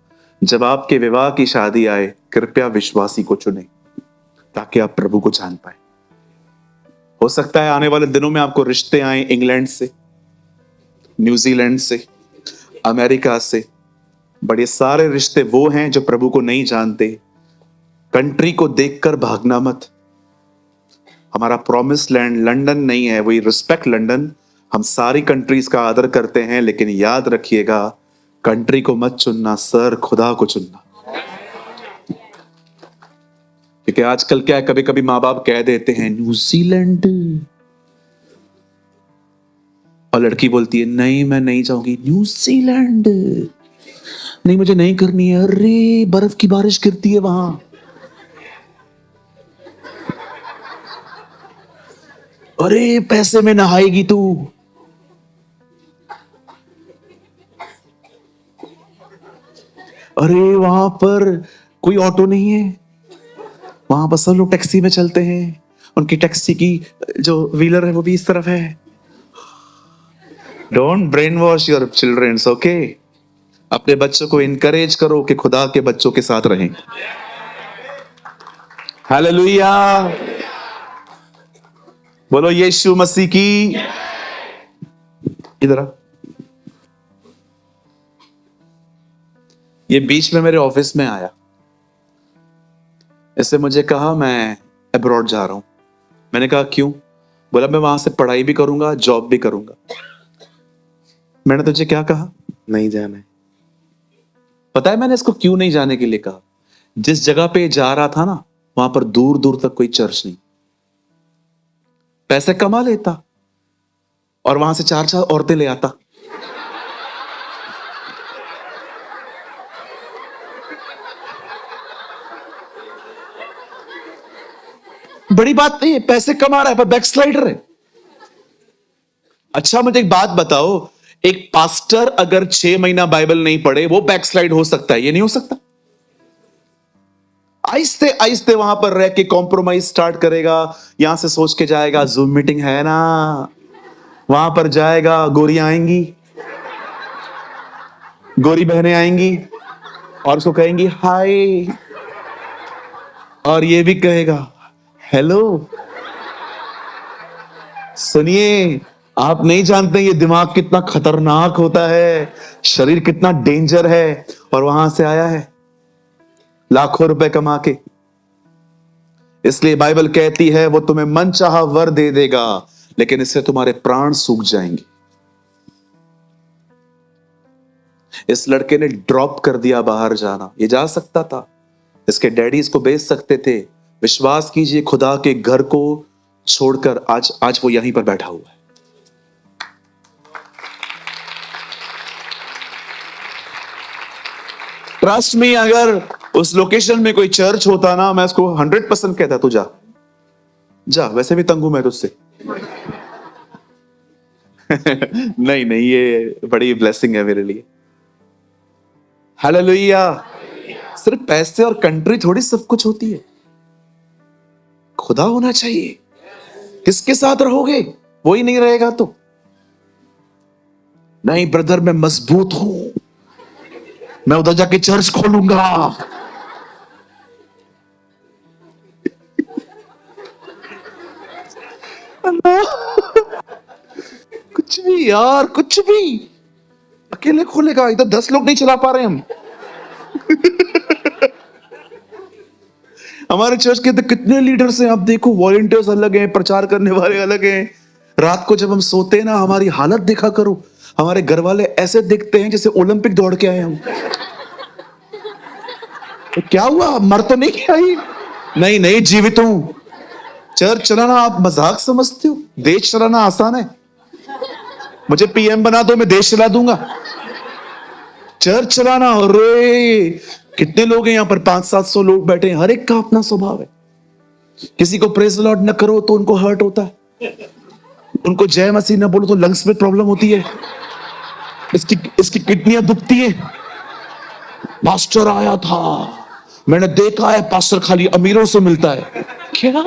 जब आपके विवाह की शादी आए, कृपया विश्वासी को चुने ताकि आप प्रभु को जान पाए। हो सकता है आने वाले दिनों में आपको रिश्ते आए इंग्लैंड से, न्यूजीलैंड से, अमेरिका से, बड़े सारे रिश्ते वो हैं जो प्रभु को नहीं जानते। कंट्री को देखकर भागना मत। हमारा प्रॉमिस लैंड लंदन नहीं है, वही रिस्पेक्ट लंदन। हम सारी कंट्रीज का आदर करते हैं, लेकिन याद रखिएगा कंट्री को मत चुनना सर, खुदा को चुनना। क्योंकि आजकल क्या है, कभी कभी माँ बाप कह देते हैं न्यूजीलैंड, और लड़की बोलती है नहीं मैं नहीं जाऊंगी न्यूजीलैंड, नहीं मुझे नहीं करनी है। अरे बर्फ की बारिश गिरती है वहां, अरे पैसे में नहाएगी तू, अरे वहां पर कोई ऑटो नहीं है, वहां पर सब लोग टैक्सी में चलते हैं, उनकी टैक्सी की जो व्हीलर है वो भी इस तरफ है। Don't brainwash your childrens, okay. अपने बच्चों को इनकरेज करो कि खुदा के बच्चों के साथ रहें। हालेलुया, बोलो यीशु मसीह की। इधर आ। ये बीच में मेरे ऑफिस में आया, इससे मुझे कहा मैं अब्रॉड जा रहा हूं। मैंने कहा क्यों? बोला मैं वहां से पढ़ाई भी करूंगा, जॉब भी करूंगा। मैंने तुझे क्या कहा? नहीं जाना है। पता है मैंने इसको क्यों नहीं जाने के लिए कहा? जिस जगह पे जा रहा था ना, वहां पर दूर दूर तक कोई चर्च नहीं। पैसे कमा लेता और वहां से 4-4 औरतें ले आता। बड़ी बात नहीं है, पैसे कमा रहा है पर बैकस्लाइडर है। अच्छा मुझे एक बात बताओ, एक पास्टर अगर 6 महीना बाइबल नहीं पढ़े वो बैकस्लाइड हो सकता है? ये नहीं हो सकता। आहिस्ते आहिस्ते वहां पर रह के कॉम्प्रोमाइज स्टार्ट करेगा। यहां से सोच के जाएगा जूम मीटिंग है ना, वहां पर जाएगा, गोरियां आएंगी, गोरी बहनें आएंगी और उसको कहेंगी हाय, और ये भी कहेगा हेलो। सुनिए, आप नहीं जानते ये दिमाग कितना खतरनाक होता है, शरीर कितना डेंजर है। और वहां से आया है लाखों रुपए कमा के। इसलिए बाइबल कहती है वो तुम्हें मनचाहा वर दे देगा, लेकिन इससे तुम्हारे प्राण सूख जाएंगे। इस लड़के ने ड्रॉप कर दिया बाहर जाना। ये जा सकता था, इसके डैडी इसको बेच सकते थे। विश्वास कीजिए, खुदा के घर को छोड़कर आज वो यहीं पर बैठा हुआ है। ट्रस्ट मी, अगर उस लोकेशन में कोई चर्च होता ना, मैं उसको 100% कहता तू जा जा, वैसे भी तंग हूं मैं तुझसे। नहीं नहीं, ये बड़ी ब्लेसिंग है मेरे लिए। हालेलुया। सिर्फ पैसे और कंट्री थोड़ी सब कुछ होती है, खुदा होना चाहिए। किसके साथ रहोगे? वो ही नहीं रहेगा तो नहीं ब्रदर, मैं मजबूत हूं, मैं उधर जाके चर्च खोलूंगा। कुछ भी यार, कुछ भी। अकेले खोलेगा, इधर 10 लोग नहीं चला पा रहे हम। हमारे चर्च के तो कितने लीडर्स हैं, आप देखो, वॉलंटियर्स अलग हैं, प्रचार करने वाले अलग हैं। रात को जब हम सोते हैं ना, हमारी हालत देखा करो। हमारे घर वाले ऐसे दिखते हैं जैसे ओलंपिक दौड़ के आए हम। तो क्या हुआ, मर तो नहीं गया ही? नहीं नहीं, जीवित हूं। चर्च चलाना आप मजाक समझते हो? देश चलाना आसान है। मुझे पीएम बना दो, मैं देश चला दूंगा। चर्च चलाना, अरे कितने लोग हैं यहाँ पर, 500-700 लोग बैठे हैं, हर एक का अपना स्वभाव है। किसी को प्रेज द लॉर्ड न करो तो उनको हर्ट होता है, उनको जय मसीह न बोलो तो लंग्स में प्रॉब्लम होती है, इसकी किडनियां दुखती है। पास्टर आया था, मैंने देखा है पास्टर खाली अमीरों से मिलता है। क्या?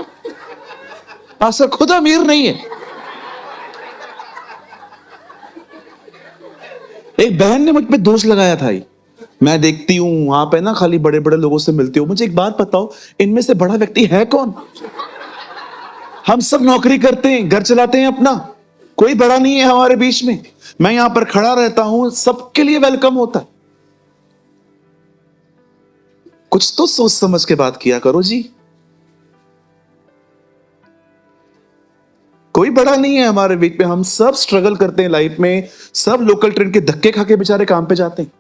पास्टर खुद अमीर नहीं है। एक बहन ने मुझ पे दोष लगाया था, मैं देखती हूं वहां पे ना खाली बड़े बड़े लोगों से मिलती हूं। मुझे एक बात बताओ, इनमें से बड़ा व्यक्ति है कौन? हम सब नौकरी करते हैं, घर चलाते हैं अपना, कोई बड़ा नहीं है हमारे बीच में। मैं यहां पर खड़ा रहता हूं, सबके लिए वेलकम होता है। कुछ तो सोच समझ के बात किया करो जी। कोई बड़ा नहीं है हमारे बीच में, हम सब स्ट्रगल करते हैं लाइफ में। सब लोकल ट्रेन के धक्के खा के बेचारे काम पे जाते हैं,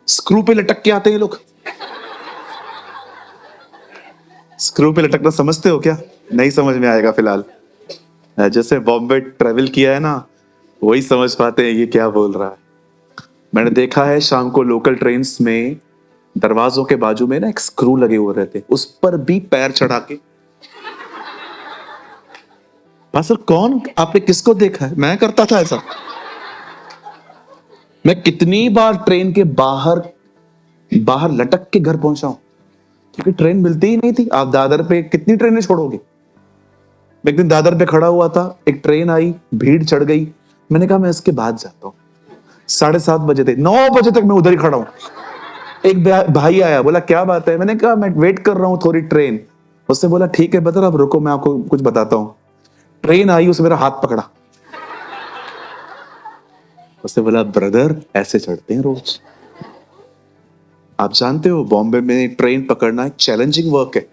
स्क्रू पे लटक के आते हैं लोग। स्क्रू पे लटकना समझते हो क्या? नहीं समझ में आएगा फिलहाल। जैसे बॉम्बे ट्रेवल किया है ना, वही समझ पाते हैं ये क्या बोल रहा है। मैंने देखा है शाम को लोकल ट्रेन्स में दरवाजों के बाजू में ना एक स्क्रू लगे हुए रहते, उस पर भी पैर चढ़ा के। पासर कौन, आपने किसको देखा है? मैं करता था ऐसा। मैं कितनी बार ट्रेन के बाहर बाहर लटक के घर पहुंचा हूं, क्योंकि ट्रेन मिलती ही नहीं थी। आप दादर पे कितनी ट्रेनें छोड़ोगे? मैं एक दिन दादर पे खड़ा हुआ था, एक ट्रेन आई, भीड़ चढ़ गई। मैंने कहा मैं इसके बाद जाता हूं। 7:30 बजे थे, 9 बजे तक मैं उधर ही खड़ा हूं। एक भाई आया, बोला क्या बात है? मैंने कहा मैं वेट कर रहा हूं थोड़ी ट्रेन। उसने बोला ठीक है बता, अब रुको मैं आपको कुछ बताता हूं। ट्रेन आई, उसने मेरा हाथ पकड़ा। उसने बोला ब्रदर ऐसे चढ़ते हैं रोज। आप जानते हो बॉम्बे में ट्रेन पकड़ना एक चैलेंजिंग वर्क है।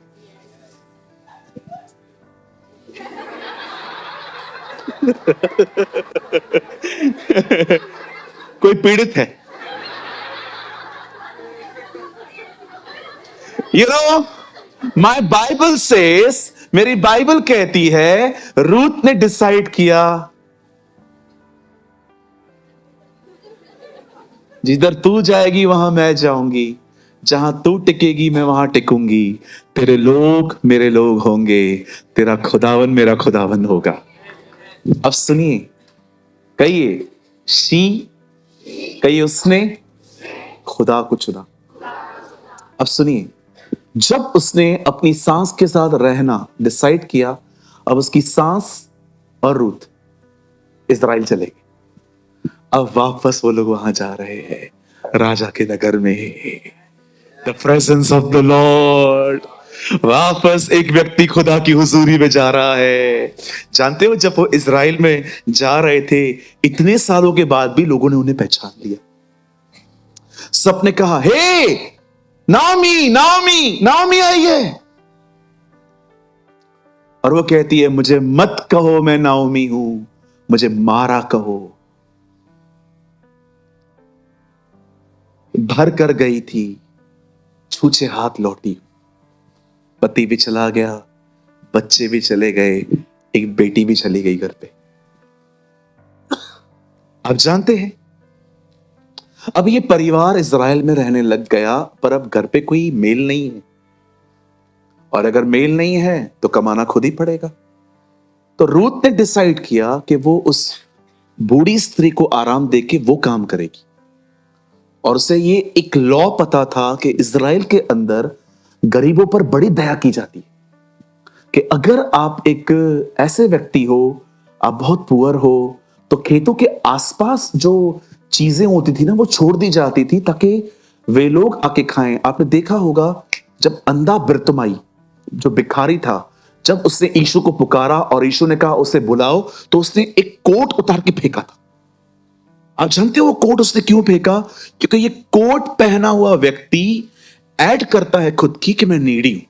कोई पीड़ित है? You know, my Bible says, मेरी बाइबल कहती है रूथ ने डिसाइड किया, जिधर तू जाएगी वहां मैं जाऊंगी, जहां तू टिकेगी मैं वहां टिकूंगी। तेरे लोग मेरे लोग होंगे, तेरा खुदावन मेरा खुदावन होगा। अब सुनिए, कहिए शी, कहिए उसने खुदा को चुना। अब सुनिए, जब उसने अपनी सांस के साथ रहना डिसाइड किया, अब उसकी सांस और रूथ इजराइल चले गए। अब वापस वो लोग वहां जा रहे हैं राजा के नगर में। The presence of the Lord. वापस एक व्यक्ति खुदा की हुजूरी में जा रहा है। जानते हो, जब वो इजराइल में जा रहे थे, इतने सालों के बाद भी लोगों ने उन्हें पहचान लिया। सबने कहा हे नाओमी, नाओमी, नाओमी आई है। और वो कहती है मुझे मत कहो मैं नाओमी हूं, मुझे मारा कहो। भर कर गई थी, छूछे हाथ लौटी। पति भी चला गया, बच्चे भी चले गए, एक बेटी भी चली गई घर पे। आप जानते हैं, अब ये परिवार इजराइल में रहने लग गया, पर अब घर पे कोई मेल नहीं है। और अगर मेल नहीं है तो कमाना खुद ही पड़ेगा। तो रूथ ने डिसाइड किया कि वो उस बूढ़ी स्त्री को आराम देके वो काम करेगी। और उसे ये एक लॉ पता था कि इजराइल के अंदर गरीबों पर बड़ी दया की जाती है, कि अगर आप एक ऐसे व्यक्ति हो, आप बहुत पुअर हो, तो खेतों के आसपास जो चीजें होती थी ना, वो छोड़ दी जाती थी ताकि वे लोग आके खाएं। आपने देखा होगा, जब अंधा बिरतमाई जो भिखारी था, जब उसने यीशु को पुकारा और यीशु ने कहा उसे बुलाओ, तो उसने एक कोट उतार के फेंका था। आप जानते हो वो कोट उसने क्यों फेंका? क्योंकि ये कोट पहना हुआ व्यक्ति ऐड करता है खुद की कि मैं नीडी हूं।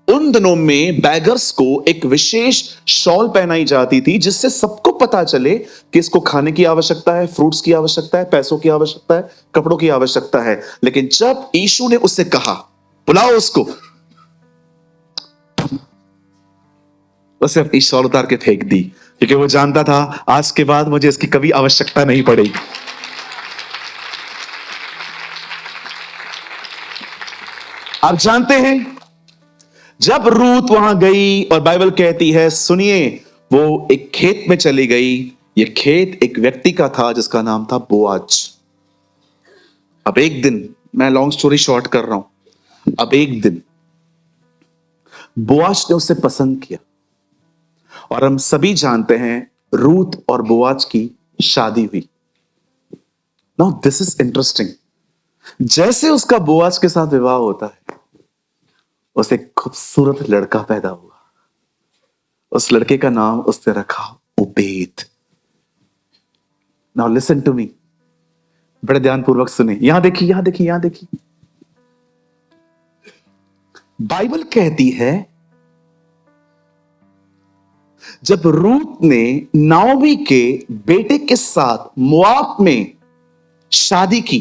उन दिनों में बैगर्स को एक विशेष शॉल पहनाई जाती थी, जिससे सबको पता चले कि इसको खाने की आवश्यकता है, फ्रूट्स की आवश्यकता है, पैसों की आवश्यकता है, कपड़ों की आवश्यकता है। लेकिन जब यीशु ने उससे कहा बुलाओ उसको, उसे अपनी शॉल उतार के फेंक दी, क्योंकि वो जानता था आज के बाद मुझे इसकी कभी आवश्यकता नहीं पड़ेगी। आप जानते हैं, जब रूथ वहां गई और बाइबल कहती है, सुनिए, वो एक खेत में चली गई। ये खेत एक व्यक्ति का था जिसका नाम था बोआज। अब एक दिन, मैं लॉन्ग स्टोरी शॉर्ट कर रहा हूं, अब एक दिन बोआज ने उसे पसंद किया, और हम सभी जानते हैं रूथ और बोआज की शादी हुई। Now this is interesting. जैसे उसका बोआज के साथ विवाह होता है, उसे एक खूबसूरत लड़का पैदा हुआ। उस लड़के का नाम उसने रखा Obed. Now listen to me, बड़े ध्यानपूर्वक सुने। यहां देखिए, यहां देखिए, यहां देखिए। बाइबल कहती है जब रूत ने नाओमी के बेटे के साथ मोआब में शादी की,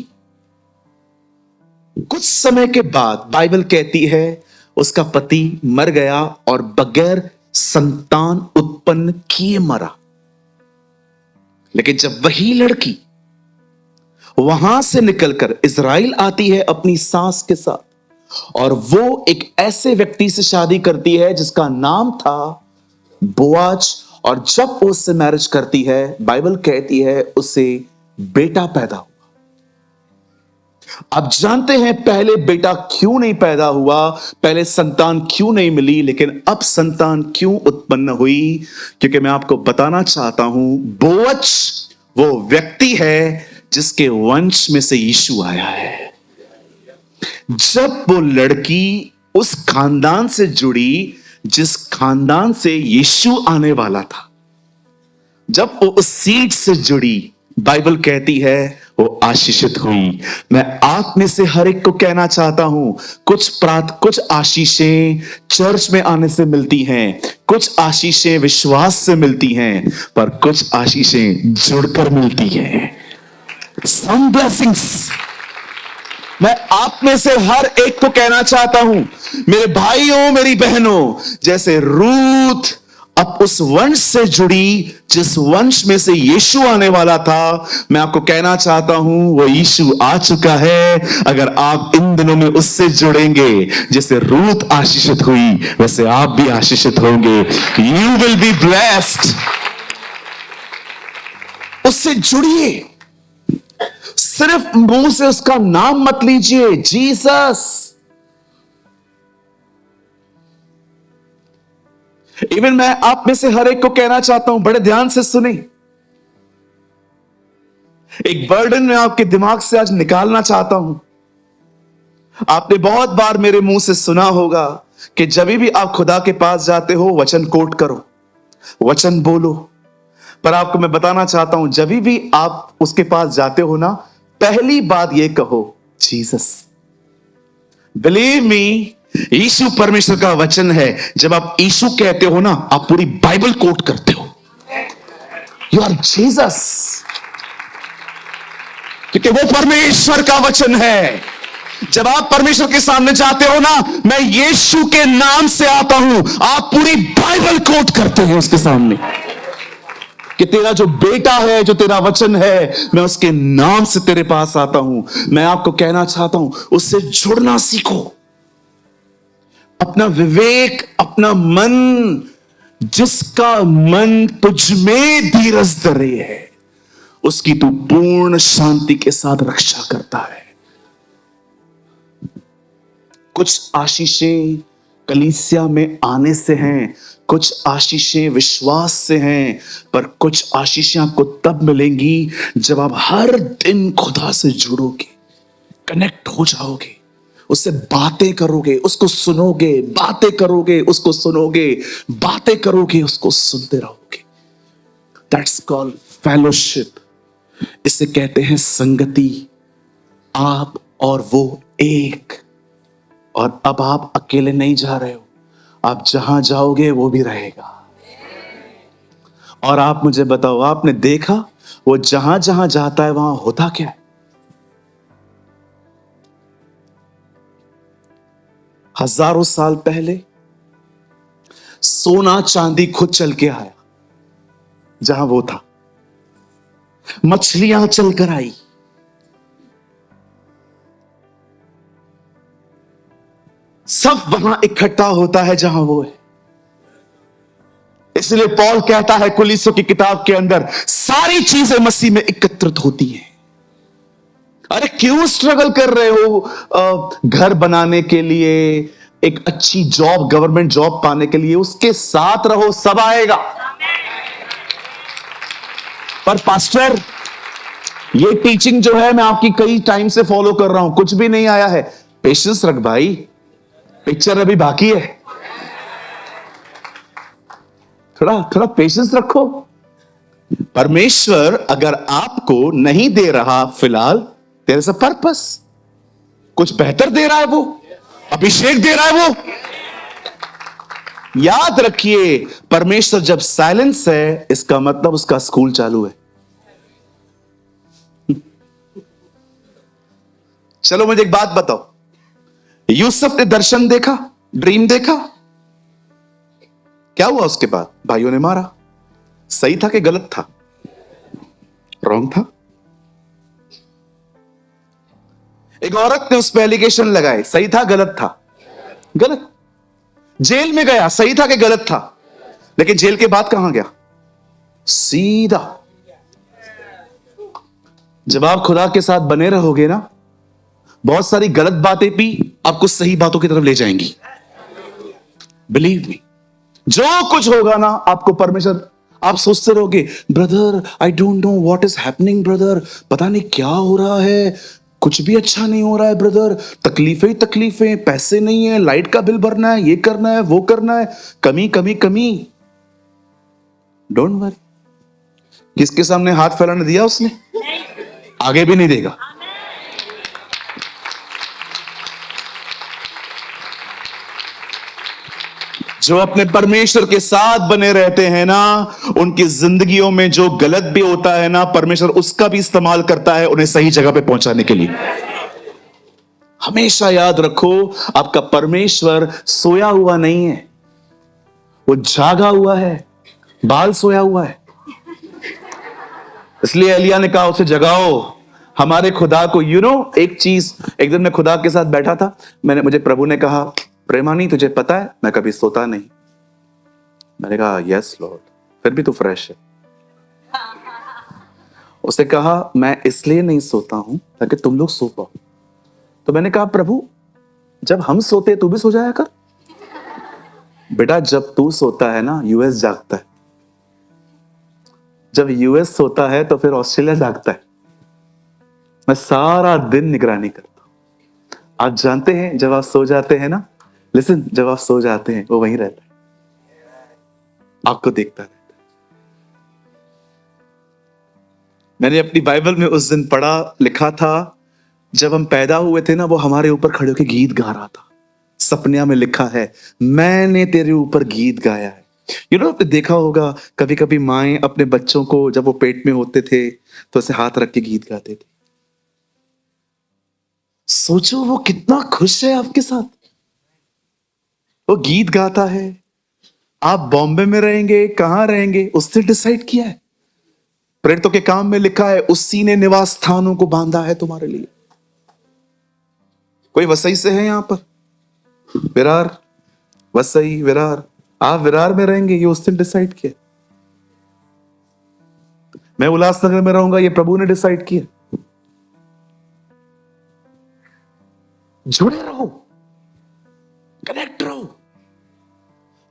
कुछ समय के बाद बाइबल कहती है उसका पति मर गया और बगैर संतान उत्पन्न किए मरा। लेकिन जब वही लड़की वहां से निकलकर इजराइल आती है अपनी सास के साथ, और वो एक ऐसे व्यक्ति से शादी करती है जिसका नाम था बोआज, और जब वो उससे मैरिज करती है, बाइबल कहती है उसे बेटा पैदा हुआ। आप जानते हैं पहले बेटा क्यों नहीं पैदा हुआ, पहले संतान क्यों नहीं मिली, लेकिन अब संतान क्यों उत्पन्न हुई? क्योंकि मैं आपको बताना चाहता हूं, बोअज वो व्यक्ति है जिसके वंश में से यीशु आया है। जब वो लड़की उस खानदान से जुड़ी जिस खानदान से यीशु आने वाला था, जब वो उस सीड से जुड़ी, बाइबल कहती है वो आशीषित हुई। मैं आप में से हर एक को कहना चाहता हूं, कुछ आशीषें चर्च में आने से मिलती हैं, कुछ आशीषें विश्वास से मिलती हैं, पर कुछ आशीषें जुड़कर मिलती हैं। Some blessings। मैं आप में से हर एक को कहना चाहता हूं, मेरे भाइयों, मेरी बहनों, जैसे रूथ अब उस वंश से जुड़ी जिस वंश में से यीशु आने वाला था, मैं आपको कहना चाहता हूं वो यीशु आ चुका है। अगर आप इन दिनों में उससे जुड़ेंगे, जैसे रूथ आशीषित हुई वैसे आप भी आशीषित होंगे। You will be blessed. उससे जुड़िए, सिर्फ मुंह से उसका नाम मत लीजिए, जीसस। इवन मैं आप में से हर एक को कहना चाहता हूं, बड़े ध्यान से सुने। एक बर्डन मैं आपके दिमाग से आज निकालना चाहता हूं। आपने बहुत बार मेरे मुंह से सुना होगा कि जब भी आप खुदा के पास जाते हो, वचन कोट करो, वचन बोलो। पर आपको मैं बताना चाहता हूं, जब भी आप उसके पास जाते हो ना, पहली बात यह कहो, जीसस। बिलीव मी, यीशु परमेश्वर का वचन है। जब आप यीशु कहते हो ना, आप पूरी बाइबल कोट करते हो, यू आर जीसस, क्योंकि वो परमेश्वर का वचन है। जब आप परमेश्वर के सामने जाते हो ना, मैं यीशु के नाम से आता हूं, आप पूरी बाइबल कोट करते हो उसके सामने कि तेरा जो बेटा है, जो तेरा वचन है, मैं उसके नाम से तेरे पास आता हूं। मैं आपको कहना चाहता हूं, उससे जुड़ना सीखो। अपना विवेक, अपना मन, जिसका मन तुझ में धीरज धरे है, उसकी तू पूर्ण शांति के साथ रक्षा करता है। कुछ आशीषें कलीसिया में आने से हैं, कुछ आशीषें विश्वास से हैं, पर कुछ आशीषें आपको तब मिलेंगी जब आप हर दिन खुदा से जुड़ोगे, कनेक्ट हो जाओगे, उससे बातें करोगे, उसको सुनोगे, बातें करोगे, उसको सुनोगे, बातें करोगे, उसको सुनते रहोगे। That's called fellowship. इसे कहते हैं संगति। आप और वो एक। और अब आप अकेले नहीं जा रहे हो, आप जहां जाओगे वो भी रहेगा। और आप मुझे बताओ, आपने देखा वो जहां जहां जाता है वहां होता क्या है? हजारों साल पहले सोना चांदी खुद चल के आया जहां वो था, मछलियां चलकर आई, सब वहां इकट्ठा होता है जहां वो है। इसलिए पौल कहता है कुलीसियों की किताब के अंदर, सारी चीजें मसीह में एकत्रित होती हैं। अरे क्यों स्ट्रगल कर रहे हो घर बनाने के लिए, एक अच्छी जॉब, गवर्नमेंट जॉब पाने के लिए? उसके साथ रहो, सब आएगा। पर पास्टर, ये टीचिंग जो है मैं आपकी कई टाइम से फॉलो कर रहा हूं, कुछ भी नहीं आया है। पेशेंस रख भाई, पिक्चर अभी बाकी है। थोड़ा थोड़ा पेशेंस रखो। परमेश्वर अगर आपको नहीं दे रहा फिलहाल, देयर इज अ पर्पस, कुछ बेहतर दे रहा है, वो अभिषेक दे रहा है। वो याद रखिए, परमेश्वर जब साइलेंस है, इसका मतलब उसका स्कूल चालू है। चलो मुझे एक बात बताओ, यूसुफ ने दर्शन देखा, ड्रीम देखा, क्या हुआ उसके बाद? भाइयों ने मारा। सही था कि गलत था? रॉन्ग था। एक औरत ने उस पर एलिगेशन लगाए, सही था गलत था? गलत। जेल में गया, सही था कि गलत था? लेकिन जेल के बाद कहां गया? सीधा। जब आप खुदा के साथ बने रहोगे ना, बहुत सारी गलत बातें भी आपको सही बातों की तरफ ले जाएंगी। बिलीव मी, जो कुछ होगा ना, आपको परमेश्वर, आप सोचते रहोगे brother I don't know what is happening brother, पता नहीं क्या हो रहा है, कुछ भी अच्छा नहीं हो रहा है ब्रदर, तकलीफें ही तकलीफें, पैसे नहीं है, लाइट का बिल भरना है, ये करना है, वो करना है, कमी कमी कमी। Don't worry. किसके सामने हाथ फैलाने दिया उसने? आगे भी नहीं देगा। जो अपने परमेश्वर के साथ बने रहते हैं ना, उनकी जिंदगियों में जो गलत भी होता है ना, परमेश्वर उसका भी इस्तेमाल करता है उन्हें सही जगह पे पहुंचाने के लिए। हमेशा याद रखो, आपका परमेश्वर सोया हुआ नहीं है, वो जागा हुआ है। बाल सोया हुआ है, इसलिए एलिया ने कहा उसे जगाओ। हमारे खुदा को एक चीज, एक दिन मैं खुदा के साथ बैठा था, मुझे प्रभु ने कहा, प्रेमानी तुझे पता है मैं कभी सोता नहीं। मैंने कहा यस लॉर्ड, फिर भी तू फ्रेश है। उसने कहा मैं इसलिए नहीं सोता हूं ताकि तुम लोग सो पाओ। तो मैंने कहा प्रभु, जब हम सोते तू भी सो जाया कर। बेटा जब तू सोता है ना, यूएस जागता है। जब यूएस सोता है तो फिर ऑस्ट्रेलिया जागता है। मैं सारा दिन निगरानी करता हूं। आप जानते हैं जब आप सो जाते हैं ना, लिसन, जब आप सो जाते हैं वो वहीं रहता है, आपको देखता रहता है। मैंने अपनी बाइबल में उस दिन पढ़ा, लिखा था, जब हम पैदा हुए थे ना, वो हमारे ऊपर खड़े होकर गीत गा रहा था। सपनिया में लिखा है, मैंने तेरे ऊपर गीत गाया है। आपने देखा होगा कभी कभी माएं अपने बच्चों को जब वो पेट में होते थे तो ऐसे हाथ रख के गीत गाते थे। सोचो वो कितना खुश है आपके साथ, वो गीत गाता है। आप बॉम्बे में रहेंगे, कहां रहेंगे, उससे डिसाइड किया है। प्रेरितों के काम में लिखा है, उसी ने निवास स्थानों को बांधा है तुम्हारे लिए। कोई वसई से है यहां पर? विरार, वसई, विरार, आप विरार में रहेंगे, ये उसने डिसाइड किया। मैं उल्लासनगर में रहूंगा, ये प्रभु ने डिसाइड किया। जुड़े रहो, कनेक्ट रहो।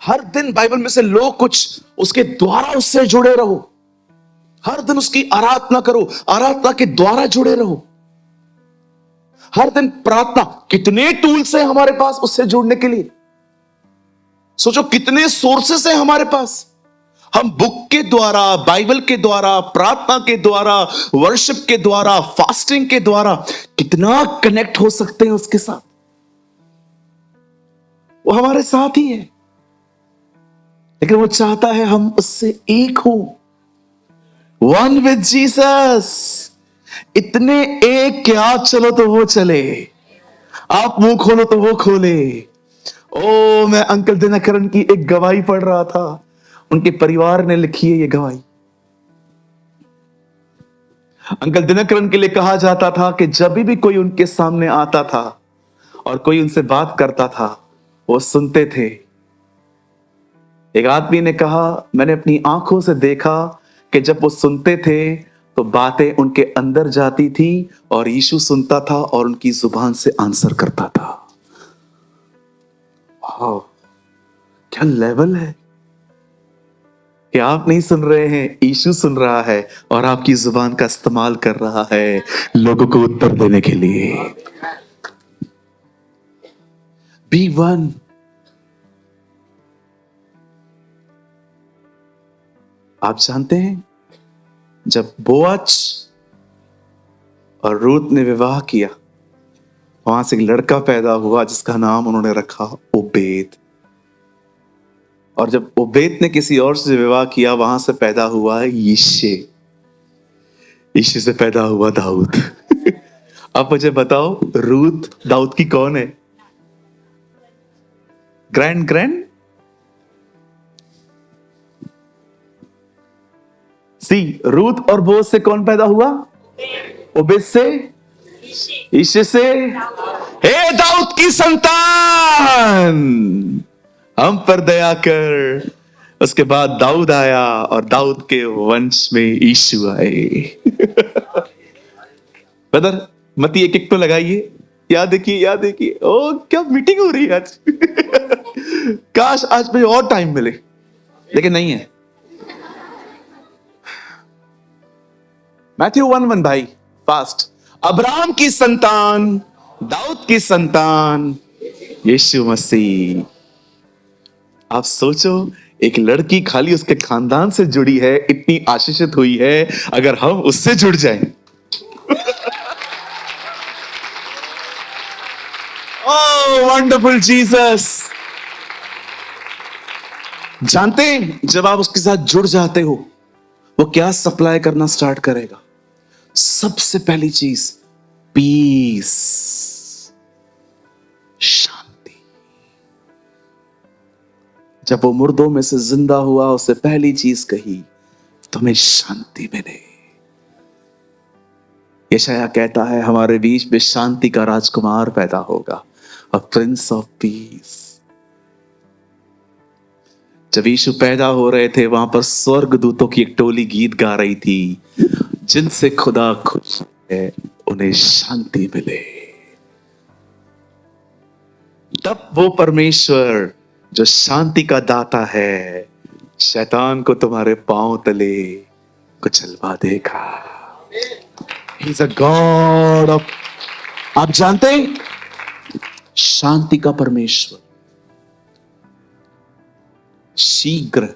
हर दिन बाइबल में से लो कुछ उसके द्वारा उससे जुड़े रहो। हर दिन उसकी आराधना करो, आराधना के द्वारा जुड़े रहो। हर दिन प्रार्थना, कितने टूल्स हैं हमारे पास उससे जुड़ने के लिए। सोचो कितने सोर्सेस हैं हमारे पास। हम बुक के द्वारा, बाइबल के द्वारा, प्रार्थना के द्वारा, वर्शिप के द्वारा, फास्टिंग के द्वारा कितना कनेक्ट हो सकते हैं उसके साथ। वो हमारे साथ ही है, लेकिन वो चाहता है हम उससे एक हो, वन विद जीसस। इतने एक कि आप चलो तो वो चले, आप मुंह खोलो तो वो खोले। ओ, मैं अंकल दिनकरन की एक गवाही पढ़ रहा था, उनके परिवार ने लिखी है ये गवाही। अंकल दिनकरन के लिए कहा जाता था कि जब भी कोई उनके सामने आता था और कोई उनसे बात करता था, वो सुनते थे। एक आदमी ने कहा, मैंने अपनी आंखों से देखा कि जब वो सुनते थे तो बातें उनके अंदर जाती थी और यीशु सुनता था और उनकी जुबान से आंसर करता था। वाह, क्या लेवल है, कि आप नहीं सुन रहे हैं, यीशु सुन रहा है और आपकी जुबान का इस्तेमाल कर रहा है लोगों को उत्तर देने के लिए। Be one. आप जानते हैं जब बोअज और रूत ने विवाह किया, वहां से एक लड़का पैदा हुआ जिसका नाम उन्होंने रखा ओबेद। और जब ओबेद ने किसी और से विवाह किया, वहां से पैदा हुआ यिशे। यिशे से पैदा हुआ दाऊद। अब मुझे बताओ, रूत दाऊद की कौन है? ग्रैंड ग्रैंड सी। रूत और बोअज से कौन पैदा हुआ? ओबेद से, यिशे से। हे दाऊद की संतान, हम पर दया कर। उसके बाद दाऊद आया और दाऊद के वंश में यीशु आए। ब्रदर मती एक एक तो लगाइए, याद देखिए, याद देखिए। ओ क्या मीटिंग हो रही है आज। काश आज मुझे और टाइम मिले, लेकिन नहीं है। मैथ्यू 1:1 भाई, फास्ट। अब्राहम की संतान, दाऊद की संतान, यीशु मसीह। आप सोचो, एक लड़की खाली उसके खानदान से जुड़ी है, इतनी आशीषित हुई है, अगर हम उससे जुड़ जाएं। ओह वंडरफुल जीसस। जानते हैं जब आप उसके साथ जुड़ जाते हो, वो क्या सप्लाई करना स्टार्ट करेगा? सबसे पहली चीज पीस, शांति। जब वो मुर्दों में से जिंदा हुआ, उससे पहली चीज कही, तुम्हें शांति मिले। यशायाह कहता है हमारे बीच में शांति का राजकुमार पैदा होगा, अ प्रिंस ऑफ पीस। जब यीशु पैदा हो रहे थे, वहां पर स्वर्ग दूतों की एक टोली गीत गा रही थी, जिनसे खुदा खुश है उन्हें शांति मिले। तब वो परमेश्वर जो शांति का दाता है, शैतान को तुम्हारे पांव तले कुचलवा देगा। He's a God of, आप जानते हैं शांति का परमेश्वर शीघ्र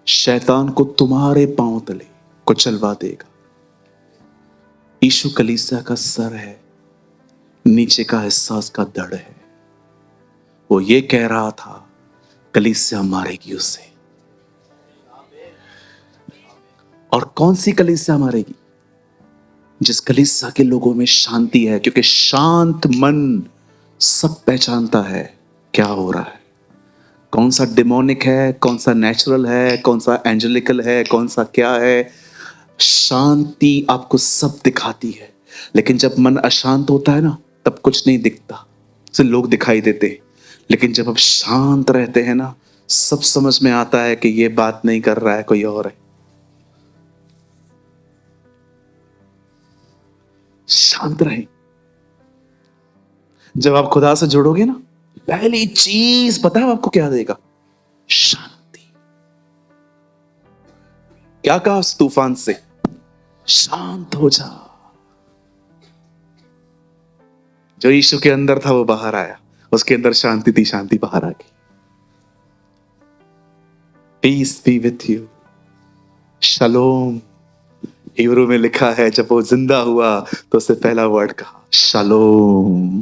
शैतान को तुम्हारे पांव तले कुचलवा देगा। यीशु कलीसिया का सर है, नीचे का हिस्सा उसका धड़ है। वो ये कह रहा था कलीसिया मारेगी उसे। और कौन सी कलीसिया मारेगी? जिस कलीसिया के लोगों में शांति है, क्योंकि शांत मन सब पहचानता है क्या हो रहा है, कौन सा डिमोनिक है, कौन सा नेचुरल है, कौन सा एंजेलिकल है, कौन सा क्या है। शांति आपको सब दिखाती है। लेकिन जब मन अशांत होता है ना, तब कुछ नहीं दिखता, सिर्फ लोग दिखाई देते हैं। लेकिन जब आप शांत रहते हैं ना, सब समझ में आता है कि ये बात नहीं कर रहा है, कोई और है। शांत रहें। जब आप खुदा से जुड़ोगे ना, पहली चीज पता है आपको क्या देगा? शांति। क्या कहा उस तूफान से? शांत हो जा। जो यीशु के अंदर था वो बाहर आया, उसके अंदर शांति थी, शांति बाहर आ गई। Peace be with you, shalom. Hebrew में लिखा है जब वो जिंदा हुआ तो उससे पहला वर्ड कहा शलोम,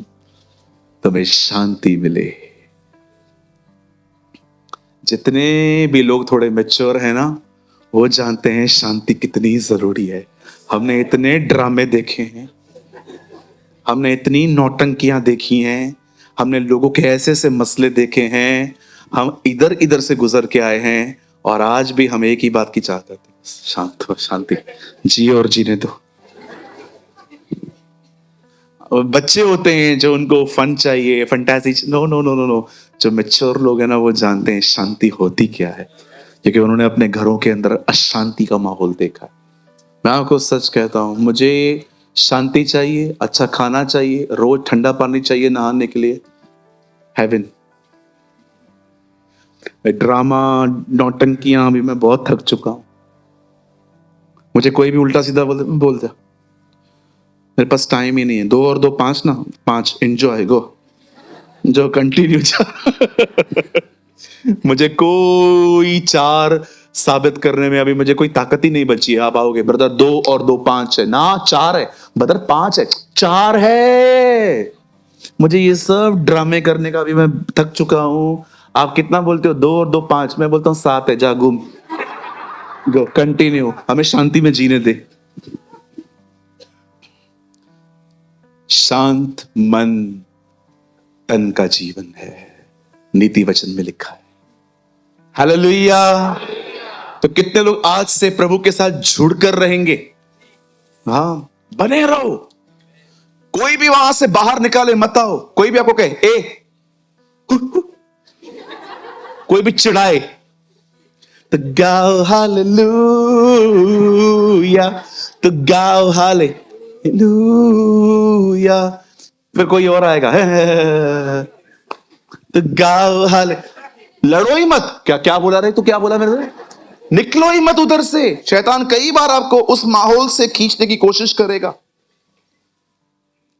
तुम्हें शांति मिले। जितने भी लोग थोड़े मैच्योर हैं ना, वो जानते हैं शांति कितनी जरूरी है। हमने इतने ड्रामे देखे हैं, हमने इतनी नौटंकियां देखी हैं, हमने लोगों के ऐसे ऐसे मसले देखे हैं, हम इधर इधर से गुजर के आए हैं, और आज भी हम एक ही बात की चाहते थे, शांत हो, शांति, जी और जीने दो। बच्चे होते हैं जो उनको फन चाहिए, fantasy. No no no no no. जो मैच्योर लोग हैं ना, वो जानते हैं शांति होती क्या है, क्योंकि उन्होंने अपने घरों के अंदर अशांति का माहौल देखा है। मैं आपको सच कहता हूं, मुझे शांति चाहिए, अच्छा खाना चाहिए, रोज ठंडा पानी चाहिए नहाने के लिए, हेवन। ड्रामा, नौटंकियां, अभी मैं बहुत थक चुका हूं। मुझे कोई भी उल्टा सीधा बोल दे, मेरे पास टाइम ही नहीं है। 2 और 2 5 ना, 5 एंजॉय गो, जो कंटिन्यू मुझे कोई 4 साबित करने में अभी मुझे कोई ताकत ही नहीं बची है। आप आओगे ब्रदर 2 और 2 5 है ना, 4 है ब्रदर, 5 है, 4 है। मुझे ये सब ड्रामे करने का अभी मैं थक चुका हूं। आप कितना बोलते हो? 2 और 2 5, मैं बोलता हूं 7 है। जा घूम, गो कंटिन्यू, हमें शांति में जीने दे। शांत मन तन का जीवन है, नीति वचन में लिखा है। हालेलुया। तो कितने लोग आज से प्रभु के साथ जुड़कर रहेंगे? हाँ, बने रहो। कोई भी वहां से बाहर निकाले मत आओ। कोई भी आपको कहे ए, कोई भी चिढ़ाए तो गाओ हालेलुया, तो गाओ हालेलुया। फिर कोई और आएगा तो गाओ हाले। लड़ो ही मत। क्या क्या बोला रहे? तू क्या बोला मेरे से? निकलो ही मत उधर से। शैतान कई बार आपको उस माहौल से खींचने की कोशिश करेगा।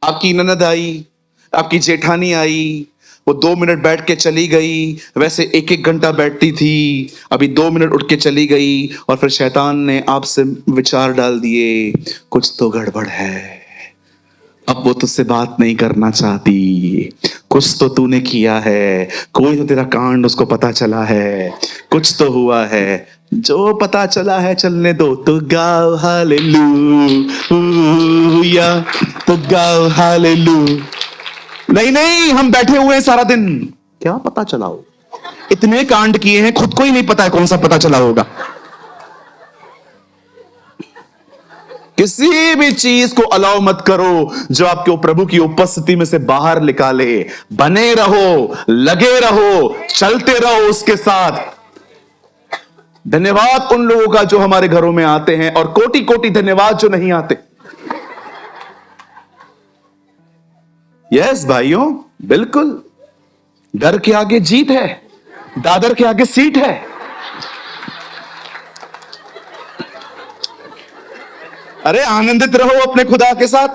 आपकी ननद आई, आपकी जेठानी आई, वो 2 मिनट बैठ के चली गई, वैसे 1-1 घंटा बैठती थी, अभी 2 मिनट उठ के चली गई, और फिर शैतान ने आपसे विचार डाल दिए, कुछ तो गड़बड़ है, अब वो तुझसे बात नहीं करना चाहती, कुछ तो तूने किया है, कोई तो तेरा कांड उसको पता चला है, कुछ तो हुआ है। जो पता चला है चलने दो। तो गाओ हालेलुया, तो गाओ हालेलुया। नहीं नहीं, हम बैठे हुए हैं सारा दिन, क्या पता चला हो? इतने कांड किए हैं, खुद को ही नहीं पता है कौन सा पता चला होगा। किसी भी चीज को अलाउ मत करो जो आपको प्रभु की उपस्थिति में से बाहर निकाले। बने रहो, लगे रहो, चलते रहो उसके साथ। धन्यवाद उन लोगों का जो हमारे घरों में आते हैं, और कोटि कोटि धन्यवाद जो नहीं आते। यस भाइयों, बिल्कुल। डर के आगे जीत है, दादर के आगे सीट है। अरे आनंदित रहो अपने खुदा के साथ।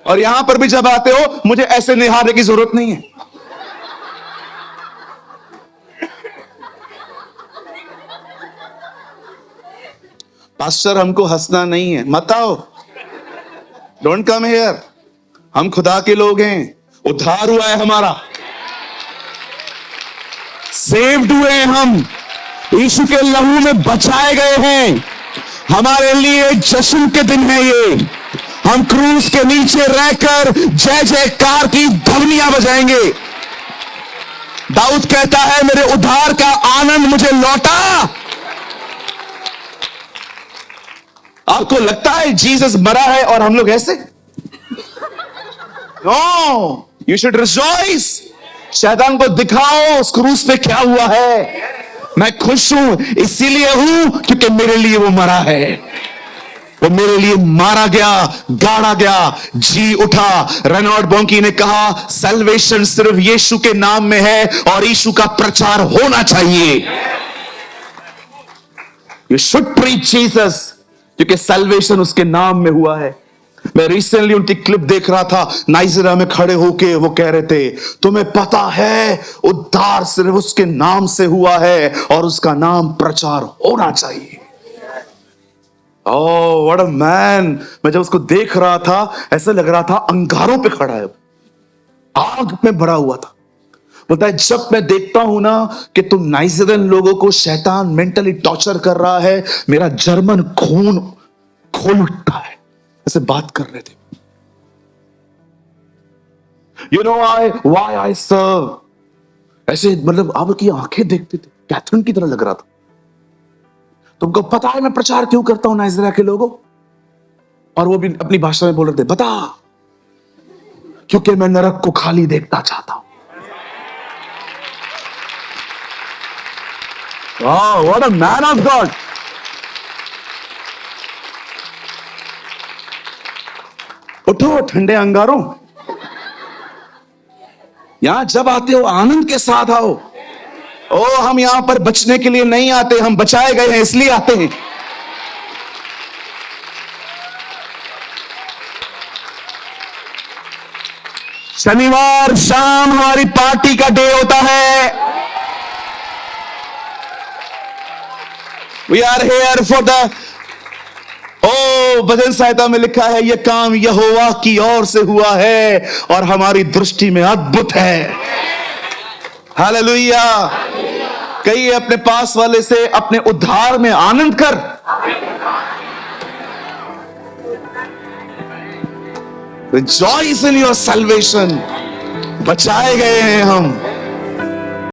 और यहां पर भी जब आते हो, मुझे ऐसे निहारने की जरूरत नहीं है। पास्टर हमको हंसना नहीं है, मत आओ, डोंट कम हियर। हम खुदा के लोग हैं, उद्धार हुआ है हमारा, सेव्ड हुए हैं, हम यीशु के लहू में बचाए गए हैं। हमारे लिए जश्न के दिन है ये। हम क्रूस के नीचे रहकर जय जयकार की ध्वनियां बजाएंगे। दाऊद कहता है, मेरे उद्धार का आनंद मुझे लौटा। आपको लगता है जीसस मरा है और हम लोग ऐसे? No, you should rejoice. शैतान को दिखाओ उस क्रूस पे क्या हुआ है। मैं खुश हूं, इसीलिए हूं क्योंकि मेरे लिए वो मरा है, वो मेरे लिए मारा गया, गाड़ा गया, जी उठा। रेनॉल्ड बॉन्की ने कहा, सल्वेशन सिर्फ यीशु के नाम में है और यीशु का प्रचार होना चाहिए। यू शुड प्रीच जीसस, क्योंकि सल्वेशन उसके नाम में हुआ है। मैं रिसेंटली उनकी क्लिप देख रहा था, नाइजीरिया में खड़े होके वो कह रहे थे, तुम्हें पता है उद्धार सिर्फ उसके नाम से हुआ है और उसका नाम प्रचार होना चाहिए। Oh what a man. मैं जब उसको देख रहा था, ऐसा लग रहा था अंगारों पे खड़ा है, आग में भरा हुआ था। बोलता है, जब मैं देखता हूं ना कि तुम नाइजीरियन लोगों को शैतान मेंटली टॉर्चर कर रहा है, मेरा जर्मन खून खोल उठता है। ऐसे बात कर रहे थे। यू नो व्हाई आई सर्व। ऐसे मतलब आपकी आंखें देखते थे, कैथरीन की तरह लग रहा था। तुमको पता है मैं प्रचार क्यों करता हूं नाइजीरिया के लोगों? और वो भी अपनी भाषा में बोल रहे थे, बता, क्योंकि मैं नरक को खाली देखना चाहता हूं। Oh, what a man of God. उठो ठंडे अंगारों, यहां जब आते हो आनंद के साथ आओ। ओ, हम यहां पर बचने के लिए नहीं आते, हम बचाए गए हैं इसलिए आते हैं। शनिवार शाम हमारी पार्टी का डे होता है। We are here for the, ओ भजन सहायता में लिखा है, यह काम यहोवा की ओर से हुआ है और हमारी दृष्टि में अद्भुत है। हालेलुया। कहिए अपने पास वाले से, अपने उद्धार में आनंद कर। Rejoice in your salvation. बचाए गए हैं हम।